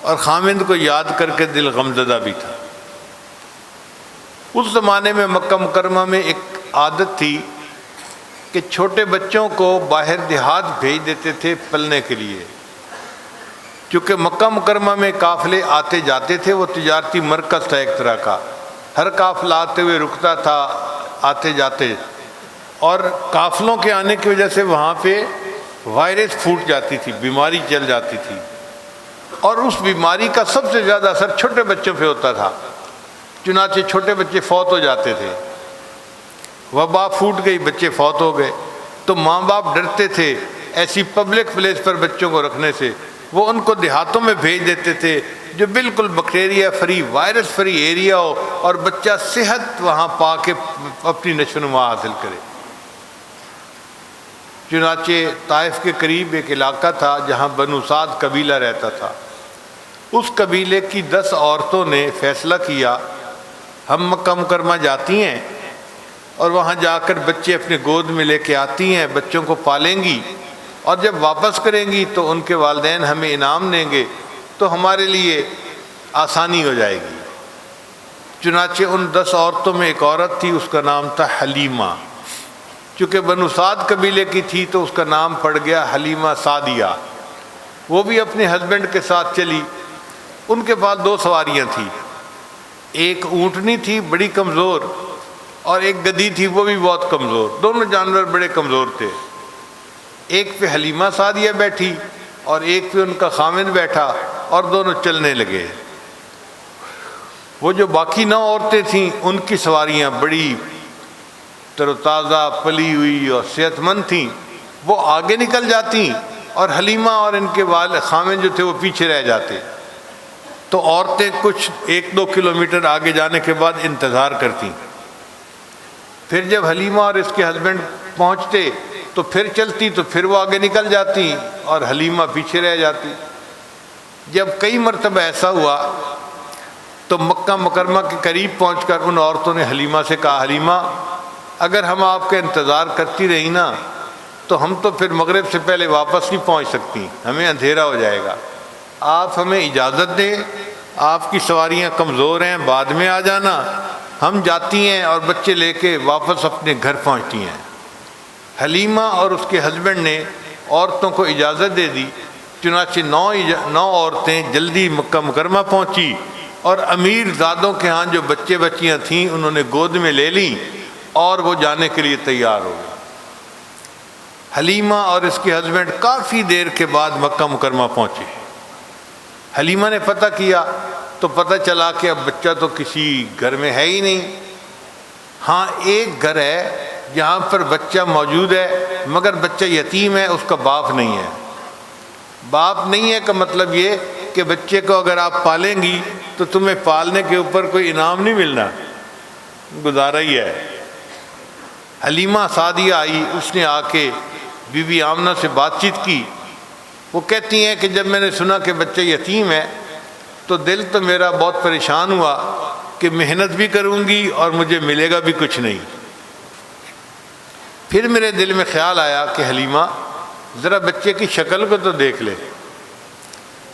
اور خامند کو یاد کر کے دل غمزدہ بھی تھا۔ اس زمانے میں مکہ مکرمہ میں ایک عادت تھی کہ چھوٹے بچوں کو باہر دیہات بھیج دیتے تھے پلنے کے لیے، چونکہ مکہ مکرمہ میں قافلے آتے جاتے تھے، وہ تجارتی مرکز تھا ایک طرح کا، ہر قافلہ آتے ہوئے رکتا تھا آتے جاتے، اور قافلوں کے آنے کی وجہ سے وہاں پہ وائرس پھوٹ جاتی تھی، بیماری چل جاتی تھی۔ اور اس بیماری کا سب سے زیادہ اثر چھوٹے بچوں پہ ہوتا تھا، چنانچہ چھوٹے بچے فوت ہو جاتے تھے، وبا پھوٹ گئی، بچے فوت ہو گئے، تو ماں باپ ڈرتے تھے ایسی پبلک پلیس پر بچوں کو رکھنے سے، وہ ان کو دیہاتوں میں بھیج دیتے تھے جو بالکل bacteria free, virus free area ہو، اور بچہ صحت وہاں پا کے اپنی نشو و نما حاصل کرے۔ چنانچہ طائف کے قریب ایک علاقہ تھا جہاں بنو سعد قبیلہ رہتا تھا، اس قبیلے کی 10 عورتوں نے فیصلہ کیا ہم مکہ مکرمہ جاتی ہیں اور وہاں جا کر بچے اپنے گود میں لے کے آتی ہیں، بچوں کو پالیں گی، اور جب واپس کریں گی تو ان کے والدین ہمیں انعام دیں گے، تو ہمارے لیے آسانی ہو جائے گی۔ چنانچہ ان 10 عورتوں میں ایک عورت تھی، اس کا نام تھا حلیمہ، چونکہ بنو سعد قبیلے کی تھی تو اس کا نام پڑ گیا حلیمہ سعدیہ۔ وہ بھی اپنے ہسبینڈ کے ساتھ چلی، ان کے پاس 2 سواریاں تھیں، ایک اونٹنی تھی بڑی کمزور اور ایک گدھی تھی وہ بھی بہت کمزور، دونوں جانور بڑے کمزور تھے۔ ایک پہ حلیمہ سعدیہ بیٹھی اور ایک پہ ان کا خامد بیٹھا، اور دونوں چلنے لگے۔ وہ جو باقی 9 عورتیں تھیں ان کی سواریاں بڑی تر و تازہ پلی ہوئی اور صحت مند تھیں، وہ آگے نکل جاتی اور حلیمہ اور ان کے خامد جو تھے وہ پیچھے رہ جاتے، تو عورتیں کچھ 1-2 کلومیٹر آگے جانے کے بعد انتظار کرتی، پھر جب حلیمہ اور اس کے ہسبینڈ پہنچتے تو پھر چلتی، تو پھر وہ آگے نکل جاتی اور حلیمہ پیچھے رہ جاتی۔ جب کئی مرتبہ ایسا ہوا تو مکہ مکرمہ کے قریب پہنچ کر ان عورتوں نے حلیمہ سے کہا، حلیمہ اگر ہم آپ کا انتظار کرتی رہی نا تو ہم تو پھر مغرب سے پہلے واپس نہیں پہنچ سکتی، ہمیں اندھیرا ہو جائے گا، آپ ہمیں اجازت دیں، آپ کی سواریاں کمزور ہیں، بعد میں آ جانا، ہم جاتی ہیں اور بچے لے کے واپس اپنے گھر پہنچتی ہیں۔ حلیمہ اور اس کے ہسبینڈ نے عورتوں کو اجازت دے دی، چنانچہ 9 عورتیں جلدی مکہ مکرمہ پہنچی، اور امیر زادوں کے ہاں جو بچے بچیاں تھیں انہوں نے گود میں لے لیں اور وہ جانے کے لیے تیار ہو گئے۔ حلیمہ اور اس کے ہسبینڈ کافی دیر کے بعد مکہ مکرمہ پہنچے۔ حلیمہ نے پتہ کیا تو پتہ چلا کہ اب بچہ تو کسی گھر میں ہے ہی نہیں، ہاں ایک گھر ہے جہاں پر بچہ موجود ہے مگر بچہ یتیم ہے، اس کا باپ نہیں ہے۔ باپ نہیں ہے کا مطلب یہ کہ بچے کو اگر آپ پالیں گی تو تمہیں پالنے کے اوپر کوئی انعام نہیں ملنا، گزارا ہی ہے۔ حلیمہ سعدیہ آئی، اس نے آ کے بی بی آمنہ سے بات چیت کی، وہ کہتی ہیں کہ جب میں نے سنا کہ بچہ یتیم ہے تو دل تو میرا بہت پریشان ہوا کہ محنت بھی کروں گی اور مجھے ملے گا بھی کچھ نہیں۔ پھر میرے دل میں خیال آیا کہ حلیمہ ذرا بچے کی شکل کو تو دیکھ لے۔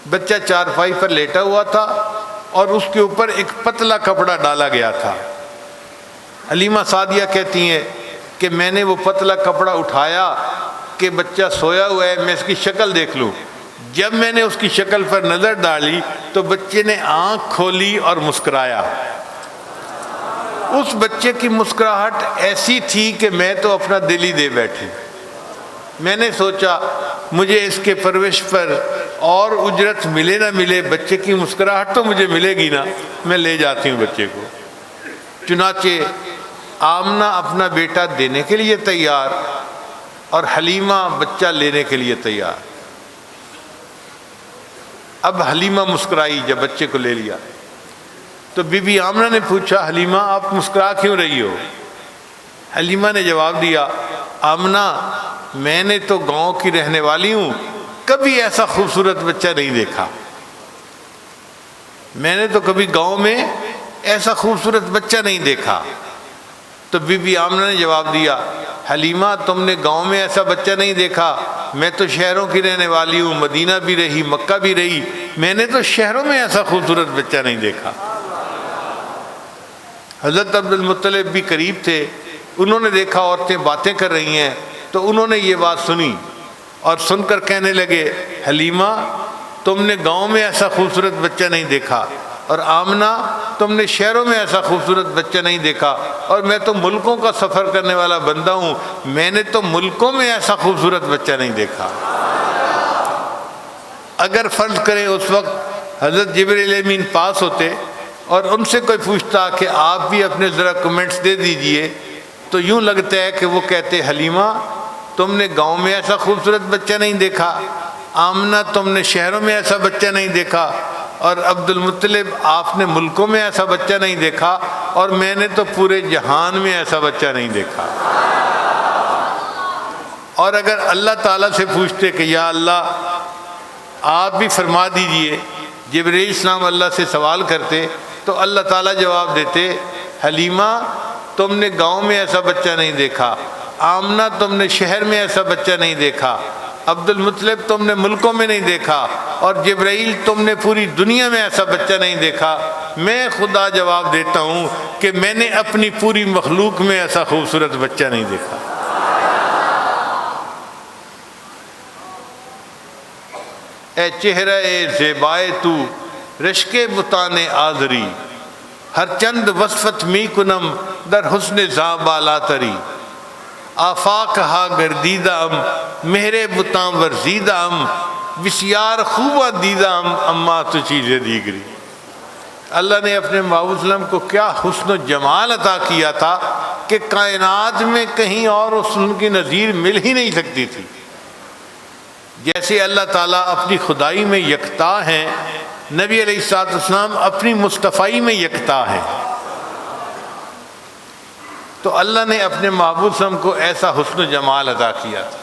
بچہ چارپائی پر لیٹا ہوا تھا اور اس کے اوپر ایک پتلا کپڑا ڈالا گیا تھا۔ حلیمہ سعدیہ کہتی ہیں کہ میں نے وہ پتلا کپڑا اٹھایا کہ بچہ سویا ہوا ہے، میں اس کی شکل دیکھ لوں۔ جب میں نے اس کی شکل پر نظر ڈالی تو بچے نے آنکھ کھولی اور مسکرایا۔ اس بچے کی مسکراہٹ ایسی تھی کہ میں تو اپنا دل ہی دے بیٹھی۔ میں نے سوچا مجھے اس کے پرورش پر اور اجرت ملے نہ ملے، بچے کی مسکراہٹ تو مجھے ملے گی نا، میں لے جاتی ہوں بچے کو۔ چنانچہ آمنہ اپنا بیٹا دینے کے لیے تیار اور حلیمہ بچہ لینے کے لیے تیار۔ اب حلیمہ مسکرائی جب بچے کو لے لیا تو بی بی آمنہ نے پوچھا، حلیمہ آپ مسکرا کیوں رہی ہو؟ حلیمہ نے جواب دیا، آمنہ میں نے تو گاؤں کی رہنے والی ہوں، کبھی ایسا خوبصورت بچہ نہیں دیکھا، میں نے تو کبھی گاؤں میں ایسا خوبصورت بچہ نہیں دیکھا۔ تو بی بی آمنہ نے جواب دیا، حلیمہ تم نے گاؤں میں ایسا بچہ نہیں دیکھا، میں تو شہروں کی رہنے والی ہوں، مدینہ بھی رہی، مکہ بھی رہی، میں نے تو شہروں میں ایسا خوبصورت بچہ نہیں دیکھا۔ حضرت عبد المطلب بھی قریب تھے، انہوں نے دیکھا عورتیں باتیں کر رہی ہیں تو انہوں نے یہ بات سنی اور سن کر کہنے لگے، حلیمہ تم نے گاؤں میں ایسا خوبصورت بچہ نہیں دیکھا، اور آمنہ تم نے شہروں میں ایسا خوبصورت بچہ نہیں دیکھا، اور میں تو ملکوں کا سفر کرنے والا بندہ ہوں، میں نے تو ملکوں میں ایسا خوبصورت بچہ نہیں دیکھا۔ اگر فرض کریں اس وقت حضرت جبرائیل امین پاس ہوتے اور ان سے کوئی پوچھتا کہ آپ بھی اپنے ذرا کمنٹس دے دیجئے، تو یوں لگتا ہے کہ وہ کہتے حلیمہ تم نے گاؤں میں ایسا خوبصورت بچہ نہیں دیکھا، آمنہ تم نے شہروں میں ایسا بچہ نہیں دیکھا، اور عبد المطلب آپ نے ملکوں میں ایسا بچہ نہیں دیکھا، اور میں نے تو پورے جہان میں ایسا بچہ نہیں دیکھا۔ اور اگر اللہ تعالیٰ سے پوچھتے کہ یا اللہ آپ بھی فرما دیجئے، جبرائیل السلام اللہ سے سوال کرتے تو اللہ تعالیٰ جواب دیتے حلیمہ تم نے گاؤں میں ایسا بچہ نہیں دیکھا، آمنہ تم نے شہر میں ایسا بچہ نہیں دیکھا، عبد المطلب تم نے ملکوں میں نہیں دیکھا، اور جبرائیل تم نے پوری دنیا میں ایسا بچہ نہیں دیکھا۔ میں خدا جواب دیتا ہوں کہ میں نے اپنی پوری مخلوق میں ایسا خوبصورت بچہ نہیں دیکھا۔ اے چہرہ زیبائے تو رشک بتان آذری، ہر چند وصفت می کنم در حسن زاں بالا تری، آفاق ہا گردیدہ ام مہر بتاں ورزیدہ ام، بسیار خوبہ دیدہ ام اما تو چیزیں دیگری۔ اللہ نے اپنے محبوب صلی اللہ علیہ وسلم کو کیا حسن و جمال عطا کیا تھا کہ کائنات میں کہیں اور حسن کی نظیر مل ہی نہیں سکتی تھی۔ جیسے اللہ تعالیٰ اپنی خدائی میں یکتا ہیں، نبی علیہ السلام اپنی مصطفائی میں یکتا ہیں۔ تو اللہ نے اپنے محبوب صلی اللہ علیہ وسلم کو ایسا حسن و جمال عطا کیا تھا۔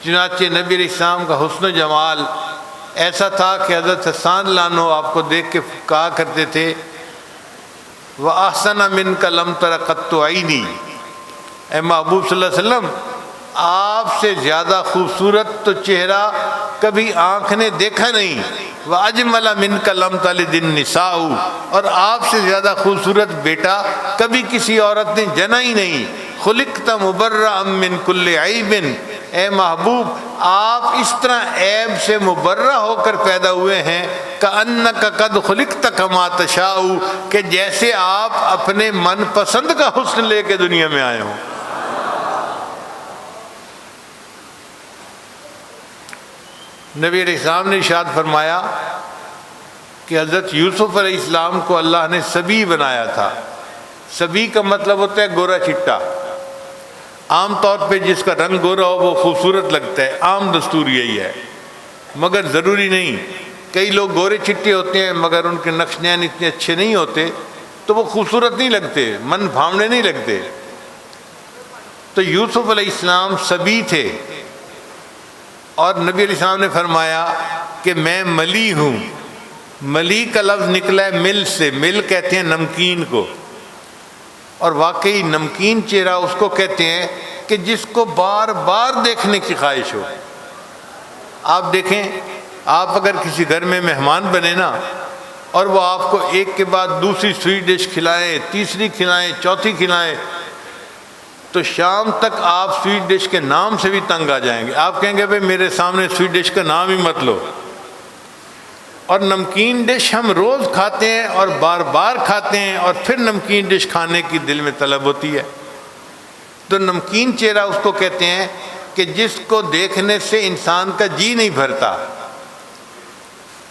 چنانچہ نبی علیہ السلام کا حسن و جمال ایسا تھا کہ حضرت حسان لانو آپ کو دیکھ کے کہا کرتے تھے وَأَحْسَنَ مِنْكَ لَمْ تَرَ قَطُّ عَيْنِي، اے محبوب صلی اللہ علیہ وسلم آپ سے زیادہ خوبصورت تو چہرہ کبھی آنکھ نے دیکھا نہیں، وَأَجْمَلَ مِنْكَ لَمْ تَلِدِ النِّسَاءُ، اور آپ سے زیادہ خوبصورت بیٹا کبھی کسی عورت نے جنا ہی نہیں، خُلِقْتَ مُبَرَّأً مِّن كُلِّ عَيْبٍ، اے محبوب آپ اس طرح عیب سے مبرہ ہو کر پیدا ہوئے ہیں کَأَنَّكَ قَدْ خُلِقْتَ كَمَا تَشَاءُ، کہ جیسے آپ اپنے من پسند کا حسن لے کے دنیا میں آئے ہوں۔ نبی علیہ السلام نے ارشاد فرمایا کہ حضرت یوسف علیہ السلام کو اللہ نے سبی بنایا تھا۔ سبی کا مطلب ہوتا ہے گورا چٹا۔ عام طور پہ جس کا رنگ گورا ہو وہ خوبصورت لگتا ہے، عام دستور یہی ہے، مگر ضروری نہیں۔ کئی لوگ گورے چٹے ہوتے ہیں مگر ان کے نقش نین اتنے اچھے نہیں ہوتے تو وہ خوبصورت نہیں لگتے، من بھاونے نہیں لگتے۔ تو یوسف علیہ السلام سبی تھے، اور نبی علیہ السلام نے فرمایا کہ میں ملی ہوں۔ ملی کا لفظ نکلا ہے مل سے، مل کہتے ہیں نمکین کو، اور واقعی نمکین چہرہ اس کو کہتے ہیں کہ جس کو بار بار دیکھنے کی خواہش ہو۔ آپ دیکھیں، آپ اگر کسی گھر میں مہمان بنے نا اور وہ آپ کو ایک کے بعد دوسری سویٹ ڈش کھلائیں، تیسری کھلائیں، چوتھی کھلائیں، تو شام تک آپ سویٹ ڈش کے نام سے بھی تنگ آ جائیں گے۔ آپ کہیں گے بھئی میرے سامنے سویٹ ڈش کا نام ہی مت لو۔ اور نمکین ڈش ہم روز کھاتے ہیں اور بار بار کھاتے ہیں، اور پھر نمکین ڈش کھانے کی دل میں طلب ہوتی ہے۔ تو نمکین چہرہ اس کو کہتے ہیں کہ جس کو دیکھنے سے انسان کا جی نہیں بھرتا۔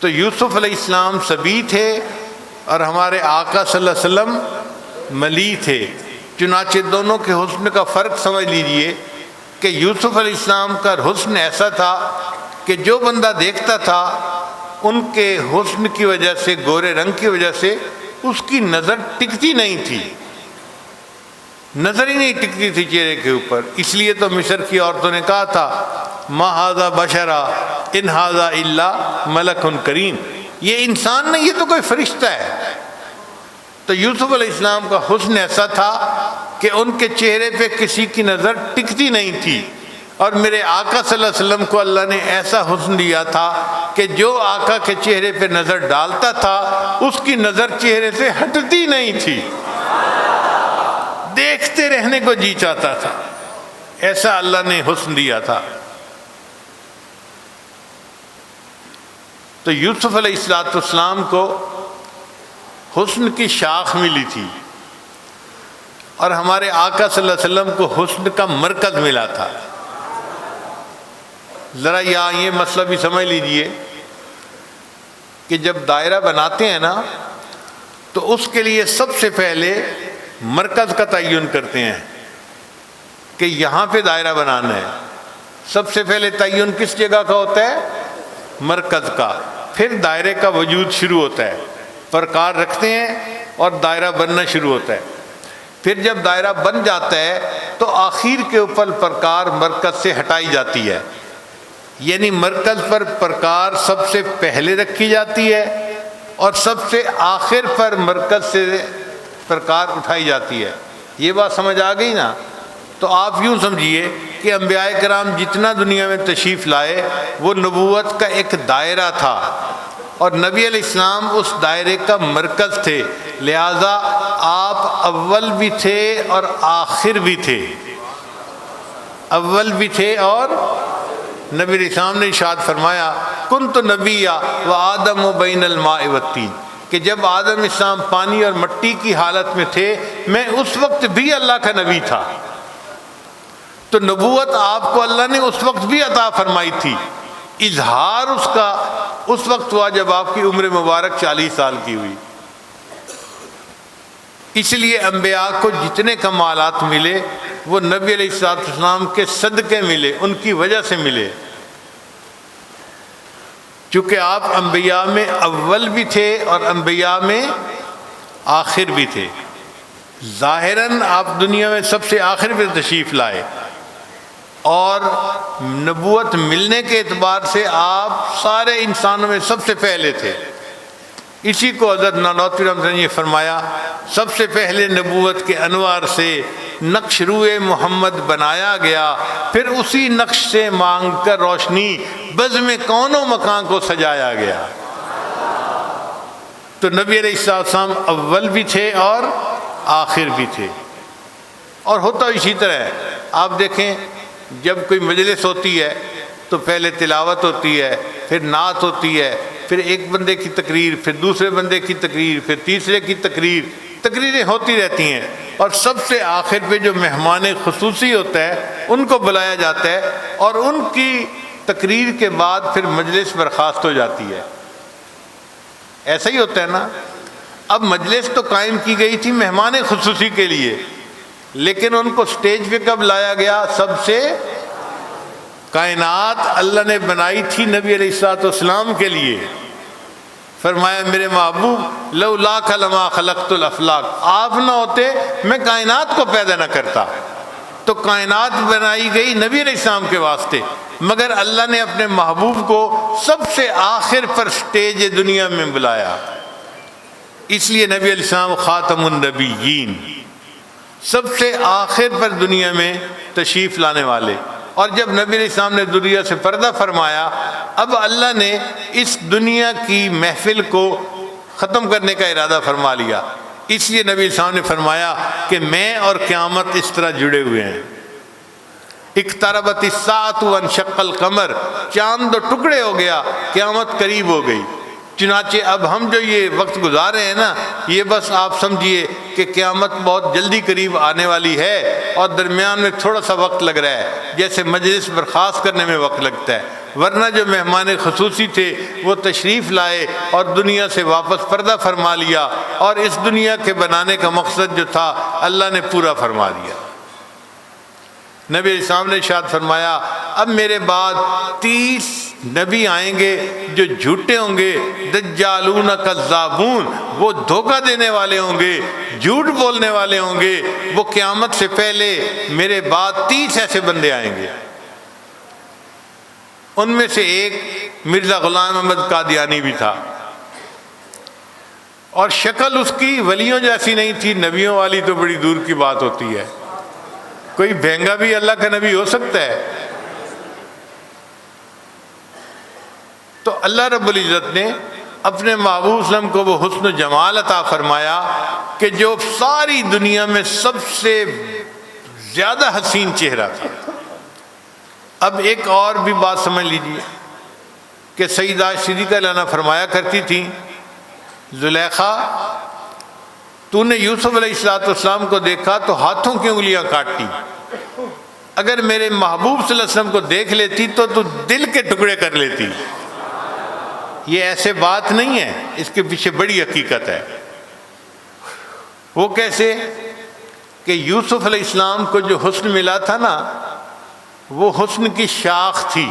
تو یوسف علیہ السلام سبی تھے اور ہمارے آقا صلی اللہ علیہ وسلم ملی تھے۔ چنانچہ دونوں کے حسن کا فرق سمجھ لیجئے کہ یوسف علیہ السلام کا حسن ایسا تھا کہ جو بندہ دیکھتا تھا ان کے حسن کی وجہ سے، گورے رنگ کی وجہ سے اس کی نظر ٹکتی نہیں تھی، نظر ہی نہیں ٹکتی تھی چہرے کے اوپر۔ اس لیے تو مصر کی عورتوں نے کہا تھا ما ھذا بشرا ان ھذا الا ملک کریم، یہ انسان نہیں، یہ تو کوئی فرشتہ ہے۔ تو یوسف علیہ السلام کا حسن ایسا تھا کہ ان کے چہرے پہ کسی کی نظر ٹکتی نہیں تھی، اور میرے آقا صلی اللہ علیہ وسلم کو اللہ نے ایسا حسن دیا تھا کہ جو آقا کے چہرے پہ نظر ڈالتا تھا اس کی نظر چہرے سے ہٹتی نہیں تھی، دیکھتے رہنے کو جی چاہتا تھا، ایسا اللہ نے حسن دیا تھا۔ تو یوسف علیہ السلام کو حسن کی شاخ ملی تھی، اور ہمارے آقا صلی اللہ علیہ وسلم کو حسن کا مرکز ملا تھا۔ ذرا یہاں یہ مسئلہ بھی سمجھ لیجئے کہ جب دائرہ بناتے ہیں نا تو اس کے لیے سب سے پہلے مرکز کا تعین کرتے ہیں کہ یہاں پہ دائرہ بنانا ہے. سب سے پہلے تعین کس جگہ کا ہوتا ہے؟ مرکز کا. پھر دائرے کا وجود شروع ہوتا ہے، پرکار رکھتے ہیں اور دائرہ بننا شروع ہوتا ہے. پھر جب دائرہ بن جاتا ہے تو آخر کے اوپر پرکار مرکز سے ہٹائی جاتی ہے، یعنی مرکز پر پرکار سب سے پہلے رکھی جاتی ہے اور سب سے آخر پر مرکز سے پرکار اٹھائی جاتی ہے. یہ بات سمجھ آ گئی نا؟ تو آپ یوں سمجھیے کہ انبیاء کرام جتنا دنیا میں تشریف لائے وہ نبوت کا ایک دائرہ تھا اور نبی علیہ السلام اس دائرے کا مرکز تھے، لہذا آپ اول بھی تھے اور آخر بھی تھے. اول بھی تھے اور نبی علیہ السلام نے ارشاد فرمایا کنت نبیا و آدم و بین الماء والطین، کہ جب آدم السلام پانی اور مٹی کی حالت میں تھے میں اس وقت بھی اللہ کا نبی تھا. تو نبوت آپ کو اللہ نے اس وقت بھی عطا فرمائی تھی، اظہار اس کا اس وقت ہوا جب آپ کی عمر مبارک 40 سال کی ہوئی. اس لیے انبیاء کو جتنے کمالات ملے وہ نبی علیہ السلام کے صدقے ملے، ان کی وجہ سے ملے. چونکہ آپ انبیاء میں اول بھی تھے اور انبیاء میں آخر بھی تھے. ظاہراً آپ دنیا میں سب سے آخر پہ تشریف لائے اور نبوت ملنے کے اعتبار سے آپ سارے انسانوں میں سب سے پہلے تھے. اسی کو حضرت نانوتوی رحمۃ اللہ نے فرمایا سب سے پہلے نبوت کے انوار سے نقش روئے محمد بنایا گیا، پھر اسی نقش سے مانگ کر روشنی بزم کون و مکان کو سجایا گیا. تو نبی علیہ السلام اول بھی تھے اور آخر بھی تھے. اور ہوتا اسی طرح ہے. آپ دیکھیں جب کوئی مجلس ہوتی ہے تو پہلے تلاوت ہوتی ہے، پھر نعت ہوتی ہے، پھر ایک بندے کی تقریر، پھر دوسرے بندے کی تقریر، پھر تیسرے کی تقریر، تقریریں ہوتی رہتی ہیں اور سب سے آخر پہ جو مہمان خصوصی ہوتا ہے ان کو بلایا جاتا ہے اور ان کی تقریر کے بعد پھر مجلس برخاست ہو جاتی ہے. ایسا ہی ہوتا ہے نا؟ اب مجلس تو قائم کی گئی تھی مہمان خصوصی کے لیے، لیکن ان کو سٹیج پہ کب لایا گیا؟ سب سے کائنات اللہ نے بنائی تھی نبی علیہ السلام کے لیے. فرمایا میرے محبوب لولاک لما خلقت الافلاک، آپ نہ ہوتے میں کائنات کو پیدا نہ کرتا. تو کائنات بنائی گئی نبی علیہ السلام کے واسطے، مگر اللہ نے اپنے محبوب کو سب سے آخر پر سٹیج دنیا میں بلایا. اس لیے نبی علیہ السلام خاتم النبیین، سب سے آخر پر دنیا میں تشریف لانے والے. اور جب نبی علیہ السلام نے دنیا سے پردہ فرمایا اب اللہ نے اس دنیا کی محفل کو ختم کرنے کا ارادہ فرما لیا. اس لیے نبی علیہ السلام نے فرمایا کہ میں اور قیامت اس طرح جڑے ہوئے ہیں. اقتربت الساعۃ وانشق القمر، چاند دو ٹکڑے ہو گیا، قیامت قریب ہو گئی. چنانچہ اب ہم جو یہ وقت گزار رہے ہیں نا، یہ بس آپ سمجھیے کہ قیامت بہت جلدی قریب آنے والی ہے اور درمیان میں تھوڑا سا وقت لگ رہا ہے، جیسے مجلس برخاست کرنے میں وقت لگتا ہے. ورنہ جو مہمان خصوصی تھے وہ تشریف لائے اور دنیا سے واپس پردہ فرما لیا اور اس دنیا کے بنانے کا مقصد جو تھا اللہ نے پورا فرما دیا. نبی علیہ السلام نے ارشاد فرمایا اب میرے بعد 30 نبی آئیں گے جو جھوٹے ہوں گے، دجالون کذابون، وہ دھوکہ دینے والے ہوں گے، جھوٹ بولنے والے ہوں گے. وہ قیامت سے پہلے میرے بعد 30 ایسے بندے آئیں گے. ان میں سے ایک مرزا غلام احمد قادیانی بھی تھا اور شکل اس کی ولیوں جیسی نہیں تھی، نبیوں والی تو بڑی دور کی بات ہوتی ہے. کوئی بھینگا بھی اللہ کا نبی ہو سکتا ہے؟ تو اللہ رب العزت نے اپنے محبوب صلی اللہ علیہ وسلم کو وہ حسن و جمال عطا فرمایا کہ جو ساری دنیا میں سب سے زیادہ حسین چہرہ تھا. اب ایک اور بھی بات سمجھ لیجیے کہ سیدہ صدیقہ عنہا فرمایا کرتی تھی زلیخا تو نے یوسف علیہ السلام کو دیکھا تو ہاتھوں کی انگلیاں کاٹی، اگر میرے محبوب صلی اللہ علیہ وسلم کو دیکھ لیتی تو دل کے ٹکڑے کر لیتی۔ یہ ایسے بات نہیں ہے، اس کے پیچھے بڑی حقیقت ہے۔ وہ کیسے کہ یوسف علیہ السلام کو جو حسن ملا تھا نا، وہ حسن کی شاخ تھی۔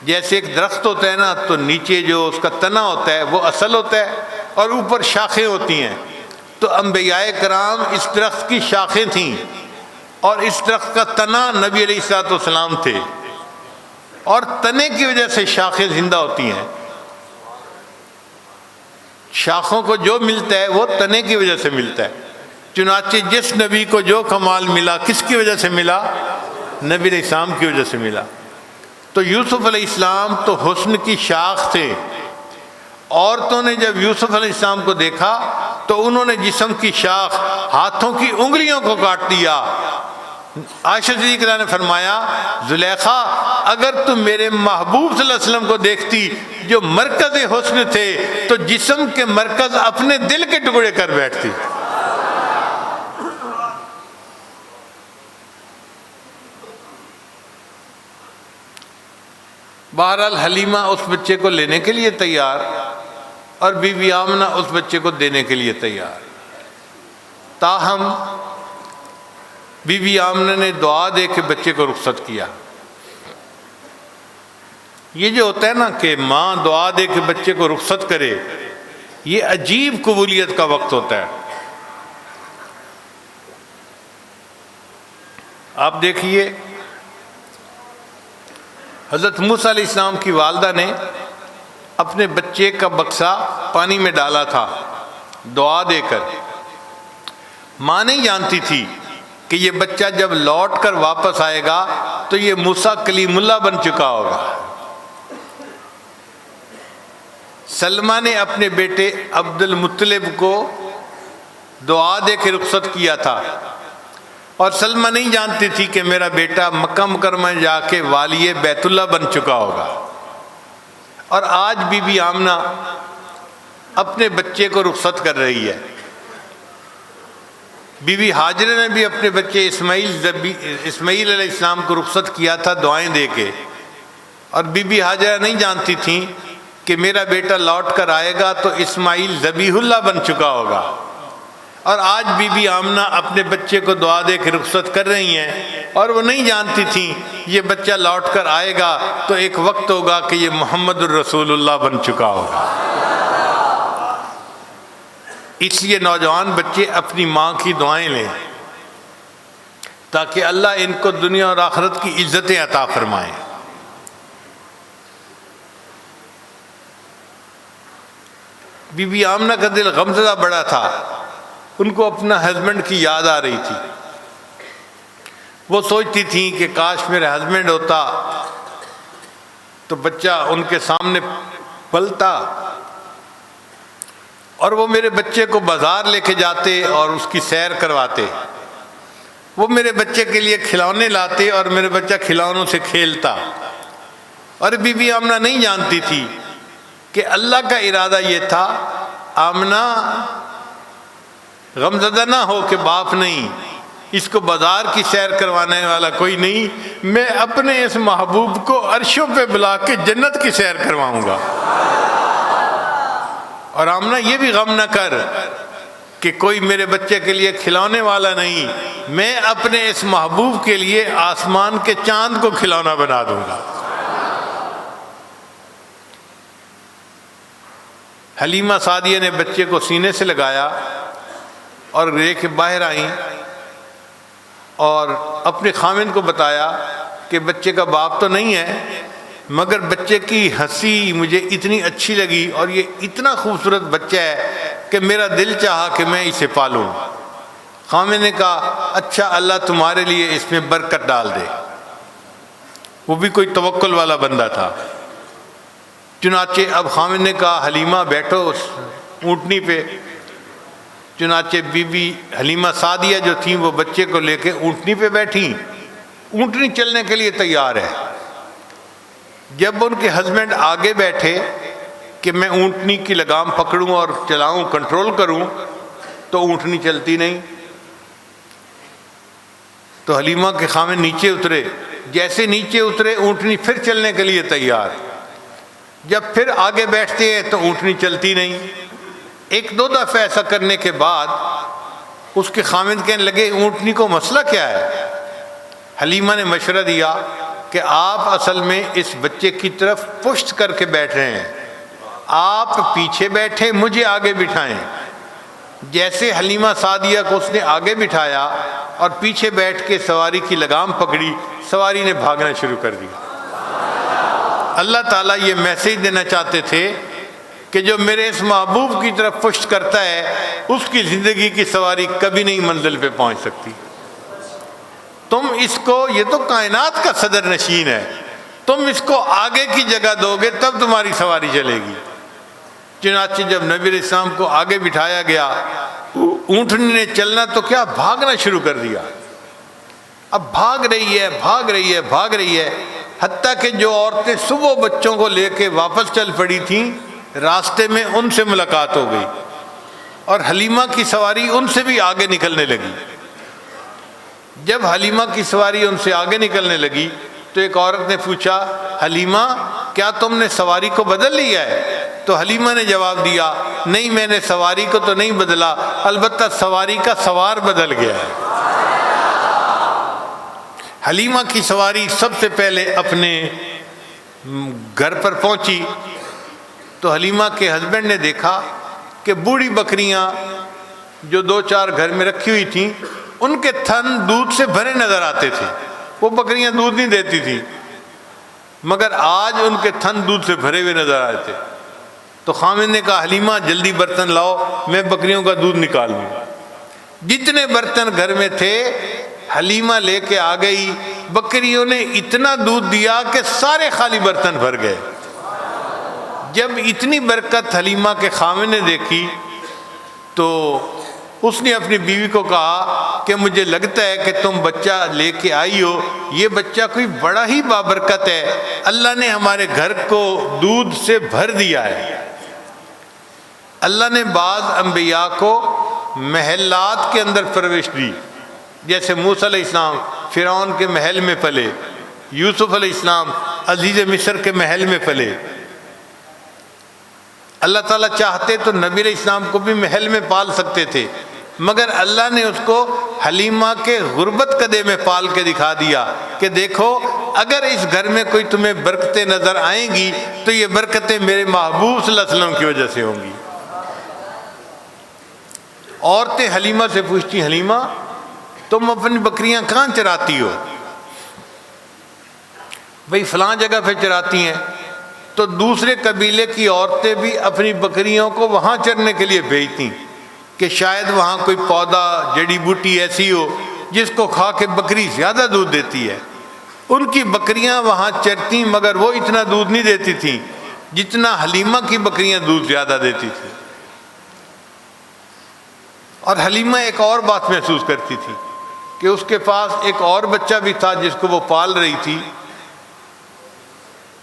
جیسے ایک درخت ہوتا ہے نا، تو نیچے جو اس کا تنا ہوتا ہے وہ اصل ہوتا ہے اور اوپر شاخیں ہوتی ہیں، تو انبیاء کرام اس درخت کی شاخیں تھیں، اور اس درخت کا تنا نبی علیہ الصلوۃ والسلام تھے، اور تنے کی وجہ سے شاخیں زندہ ہوتی ہیں۔ شاخوں کو جو ملتا ہے وہ تنے کی وجہ سے ملتا ہے۔ چنانچہ جس نبی کو جو کمال ملا کس کی وجہ سے ملا؟ نبی علیہ السلام کی وجہ سے ملا۔ تو یوسف علیہ السلام تو حسن کی شاخ تھے۔ عورتوں نے جب یوسف علیہ السلام کو دیکھا تو انہوں نے جسم کی شاخ، ہاتھوں کی انگلیوں کو کاٹ دیا۔ عائشہ صدیقہ نے فرمایا، زلیخا اگر تم میرے محبوب صلی اللہ علیہ وسلم کو دیکھتی جو مرکز حسن تھے تو جسم کے مرکز اپنے دل کے ٹکڑے کر بیٹھتی۔ بہرحال حلیمہ اس بچے کو لینے کے لیے تیار، اور بی بی آمنہ اس بچے کو دینے کے لیے تیار۔ تاہم بی بی آمنہ نے دعا دے کے بچے کو رخصت کیا۔ یہ جو ہوتا ہے نا کہ ماں دعا دے کے بچے کو رخصت کرے، یہ عجیب قبولیت کا وقت ہوتا ہے۔ آپ دیکھیے، حضرت موسیٰ علیہ السلام کی والدہ نے اپنے بچے کا بکسا پانی میں ڈالا تھا دعا دے کر۔ ماں نہیں جانتی تھی کہ یہ بچہ جب لوٹ کر واپس آئے گا تو یہ موسیٰ کلیم اللہ بن چکا ہوگا۔ سلمہ نے اپنے بیٹے عبد المطلب کو دعا دے کے رخصت کیا تھا، اور سلمہ نہیں جانتی تھی کہ میرا بیٹا مکہ مکرمہ جا کے والی بیت اللہ بن چکا ہوگا۔ اور آج بی بی آمنہ اپنے بچے کو رخصت کر رہی ہے۔ بی بی ہاجرہ نے بھی اپنے بچے اسماعیل علیہ السلام کو رخصت کیا تھا دعائیں دے کے، اور بی بی ہاجرہ نہیں جانتی تھیں کہ میرا بیٹا لوٹ کر آئے گا تو اسماعیل ذبیح اللہ بن چکا ہوگا۔ اور آج بی بی آمنہ اپنے بچے کو دعا دے کے رخصت کر رہی ہیں، اور وہ نہیں جانتی تھیں یہ بچہ لوٹ کر آئے گا تو ایک وقت ہوگا کہ یہ محمد الرسول اللہ بن چکا ہوگا۔ اس لیے نوجوان بچے اپنی ماں کی دعائیں لیں تاکہ اللہ ان کو دنیا اور آخرت کی عزتیں عطا فرمائیں۔ بی بی آمنہ کا دل غمزدہ بڑا تھا، ان کو اپنا ہسبینڈ کی یاد آ رہی تھی۔ وہ سوچتی تھیں کہ کاش میرا ہسبینڈ ہوتا تو بچہ ان کے سامنے پلتا، اور وہ میرے بچے کو بازار لے کے جاتے اور اس کی سیر کرواتے، وہ میرے بچے کے لیے کھلونے لاتے اور میرے بچہ کھلونوں سے کھیلتا۔ اور بی بی آمنہ نہیں جانتی تھی کہ اللہ کا ارادہ یہ تھا، آمنہ غمزدہ نہ ہو کہ باپ نہیں، اس کو بازار کی سیر کروانے والا کوئی نہیں، میں اپنے اس محبوب کو عرشوں پہ بلا کے جنت کی سیر کرواؤں گا۔ اور آمنہ یہ بھی غم نہ کر کہ کوئی میرے بچے کے لیے کھلونے والا نہیں، میں اپنے اس محبوب کے لیے آسمان کے چاند کو کھلونا بنا دوں گا۔ حلیمہ سعدیہ نے بچے کو سینے سے لگایا اور لے کے باہر آئیں، اور اپنے خامند کو بتایا کہ بچے کا باپ تو نہیں ہے، مگر بچے کی ہنسی مجھے اتنی اچھی لگی اور یہ اتنا خوبصورت بچہ ہے کہ میرا دل چاہا کہ میں اسے پالوں۔ خامند نے کہا اچھا اللہ تمہارے لیے اس میں برکت ڈال دے۔ وہ بھی کوئی توکل والا بندہ تھا۔ چنانچہ اب خامند نے کہا حلیمہ بیٹھو اس اونٹنی پہ۔ چنانچہ بی بی حلیمہ سعدیہ جو تھیں وہ بچے کو لے کے اونٹنی پہ بیٹھیں، اونٹنی چلنے کے لیے تیار ہے۔ جب ان کے ہسبینڈ آگے بیٹھے کہ میں اونٹنی کی لگام پکڑوں اور چلاؤں، کنٹرول کروں، تو اونٹنی چلتی نہیں۔ تو حلیمہ کے خاوند نیچے اترے، جیسے نیچے اترے اونٹنی پھر چلنے کے لیے تیار، جب پھر آگے بیٹھتے ہیں تو اونٹنی چلتی نہیں۔ ایک دو دفعہ ایسا کرنے کے بعد اس کے خاوند کہنے لگے اونٹنی کو مسئلہ کیا ہے؟ حلیمہ نے مشورہ دیا کہ آپ اصل میں اس بچے کی طرف پشت کر کے بیٹھ رہے ہیں، آپ پیچھے بیٹھے مجھے آگے بٹھائیں۔ جیسے حلیمہ سعدیہ کو اس نے آگے بٹھایا اور پیچھے بیٹھ کے سواری کی لگام پکڑی، سواری نے بھاگنا شروع کر دیا۔ اللہ تعالیٰ یہ میسیج دینا چاہتے تھے کہ جو میرے اس محبوب کی طرف پشت کرتا ہے اس کی زندگی کی سواری کبھی نہیں منزل پہ پہنچ سکتی۔ تم اس کو، یہ تو کائنات کا صدر نشین ہے، تم اس کو آگے کی جگہ دو گے تب تمہاری سواری چلے گی۔ چنانچہ جب نبی علیہ السلام کو آگے بٹھایا گیا، اونٹنی نے چلنا تو کیا بھاگنا شروع کر دیا۔ اب بھاگ رہی ہے بھاگ رہی ہے بھاگ رہی ہے، حتیٰ کہ جو عورتیں صبح بچوں کو لے کے واپس چل پڑی تھیں راستے میں ان سے ملاقات ہو گئی اور حلیمہ کی سواری ان سے بھی آگے نکلنے لگی۔ جب حلیمہ کی سواری ان سے آگے نکلنے لگی تو ایک عورت نے پوچھا حلیمہ کیا تم نے سواری کو بدل لیا ہے؟ تو حلیمہ نے جواب دیا نہیں، میں نے سواری کو تو نہیں بدلا، البتہ سواری کا سوار بدل گیا ہے۔ حلیمہ کی سواری سب سے پہلے اپنے گھر پر پہنچی تو حلیمہ کے ہسبینڈ نے دیکھا کہ بوڑھی بکریاں جو دو چار گھر میں رکھی ہوئی تھیں ان کے تھن دودھ سے بھرے نظر آتے تھے، وہ بکریاں دودھ نہیں دیتی تھیں، مگر آج ان کے تھن دودھ سے بھرے ہوئے نظر آئے تھے۔ تو خاوند نے کہا حلیمہ جلدی برتن لاؤ، میں بکریوں کا دودھ نکال لوں۔ جتنے برتن گھر میں تھے حلیمہ لے کے آ گئی، بکریوں نے اتنا دودھ دیا کہ سارے خالی برتن بھر گئے۔ جب اتنی برکت حلیمہ کے خاوند نے دیکھی تو اس نے اپنی بیوی کو کہا کہ مجھے لگتا ہے کہ تم بچہ لے کے آئی ہو، یہ بچہ کوئی بڑا ہی بابرکت ہے، اللہ نے ہمارے گھر کو دودھ سے بھر دیا ہے۔ اللہ نے بعض انبیاء کو محلات کے اندر پرورش دی، جیسے موسیٰ علیہ السلام فرعون کے محل میں پلے، یوسف علیہ السلام عزیز مصر کے محل میں پلے۔ اللہ تعالیٰ چاہتے تو نبی علیہ السلام کو بھی محل میں پال سکتے تھے، مگر اللہ نے اس کو حلیمہ کے غربت قدے میں پال کے دکھا دیا کہ دیکھو اگر اس گھر میں کوئی تمہیں برکتیں نظر آئیں گی تو یہ برکتیں میرے محبوب صلی اللہ علیہ وسلم کی وجہ سے ہوں گی۔ عورتیں حلیمہ سے پوچھتی حلیمہ تم اپنی بکریاں کہاں چراتی ہو؟ بھئی فلاں جگہ پہ چراتی ہیں۔ تو دوسرے قبیلے کی عورتیں بھی اپنی بکریوں کو وہاں چرنے کے لیے بھیجتی کہ شاید وہاں کوئی پودا جڑی بوٹی ایسی ہو جس کو کھا کے بکری زیادہ دودھ دیتی ہے۔ ان کی بکریاں وہاں چرتی مگر وہ اتنا دودھ نہیں دیتی تھیں جتنا حلیمہ کی بکریاں دودھ زیادہ دیتی تھیں۔ اور حلیمہ ایک اور بات محسوس کرتی تھی کہ اس کے پاس ایک اور بچہ بھی تھا جس کو وہ پال رہی تھی،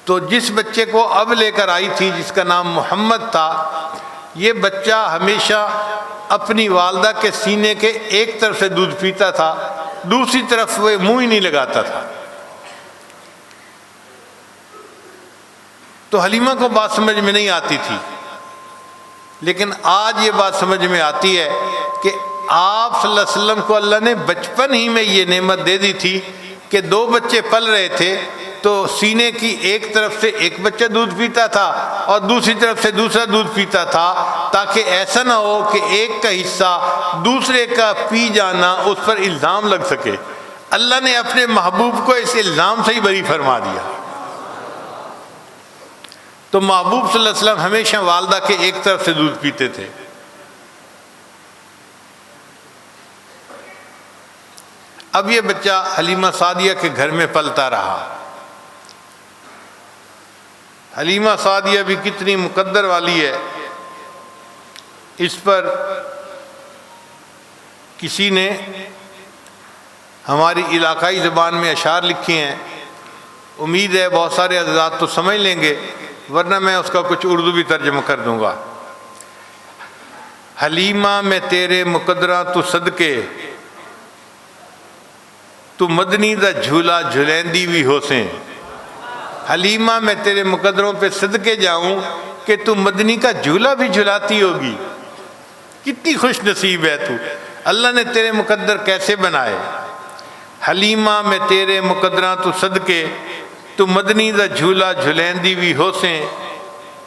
تو جس بچے کو اب لے کر آئی تھی جس کا نام محمد تھا، یہ بچہ ہمیشہ اپنی والدہ کے سینے کے ایک طرف سے دودھ پیتا تھا، دوسری طرف وہ منہ ہی نہیں لگاتا تھا۔ تو حلیمہ کو بات سمجھ میں نہیں آتی تھی، لیکن آج یہ بات سمجھ میں آتی ہے کہ آپ صلی اللہ علیہ وسلم کو اللہ نے بچپن ہی میں یہ نعمت دے دی تھی کہ دو بچے پل رہے تھے تو سینے کی ایک طرف سے ایک بچہ دودھ پیتا تھا اور دوسری طرف سے دوسرا دودھ پیتا تھا، تاکہ ایسا نہ ہو کہ ایک کا حصہ دوسرے کا پی جانا اس پر الزام لگ سکے۔ اللہ نے اپنے محبوب کو اس الزام سے ہی بری فرما دیا۔ تو محبوب صلی اللہ علیہ وسلم ہمیشہ والدہ کے ایک طرف سے دودھ پیتے تھے۔ اب یہ بچہ حلیمہ سعدیہ کے گھر میں پلتا رہا۔ حلیمہ سعدیہ بھی کتنی مقدر والی ہے، اس پر کسی نے ہماری علاقائی زبان میں اشعار لکھے ہیں، امید ہے بہت سارے حضرات تو سمجھ لیں گے، ورنہ میں اس کا کچھ اردو بھی ترجمہ کر دوں گا۔ حلیمہ میں تیرے مقدرہ تو صدقے، تو مدنی دا جھولا جھلیندی بھی ہو سے۔ حلیمہ میں تیرے مقدروں پہ صدقے جاؤں کہ تو مدنی کا جھولا بھی جھلاتی ہوگی۔ کتنی خوش نصیب ہے تو، اللہ نے تیرے مقدر کیسے بنائے۔ حلیمہ میں تیرے مقدراں تو صدقے تو مدنی دا جھولا جھلیندی بھی ہو سے۔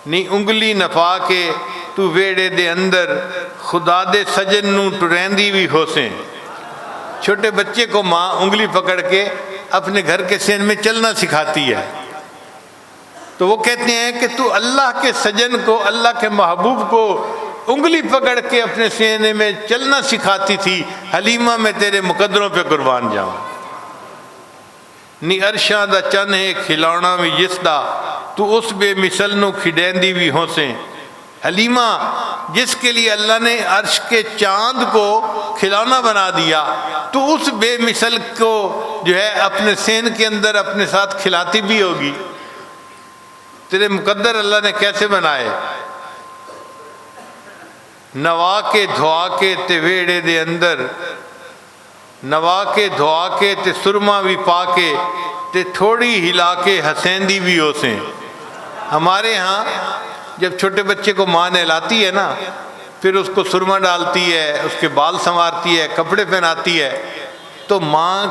نی انگلی نفا کے تو ویڑے دے اندر خدا دے سجن نو ٹریندی بھی ہو سے۔ چھوٹے بچے کو ماں انگلی پکڑ کے اپنے گھر کے سین میں چلنا سکھاتی ہے، تو وہ کہتے ہیں کہ تو اللہ کے سجن کو، اللہ کے محبوب کو انگلی پکڑ کے اپنے سینے میں چلنا سکھاتی تھی۔ حلیمہ میں تیرے مقدروں پہ قربان جاؤں۔ نی عرشاں دا چن ہے کھلاونا بھی جس دا تو اس بے مثل نو کھڈیندی بھی ہو سے۔ حلیمہ جس کے لیے اللہ نے عرش کے چاند کو کھلونا بنا دیا، تو اس بے مثل کو جو ہے اپنے سین کے اندر اپنے ساتھ کھلاتی بھی ہوگی۔ تیرے مقدر اللہ نے کیسے بنائے۔ نوا کے دھوا کے تے ویڑے دے اندر، نوا کے دھوا کے تے سرما بھی پا کے تے تھوڑی ہلا کے ہسیندی بھی ہو سے۔ ہمارے ہاں جب چھوٹے بچے کو ماں نہلاتی ہے نا، پھر اس کو سرما ڈالتی ہے، اس کے بال سنوارتی ہے، کپڑے پہناتی ہے، تو ماں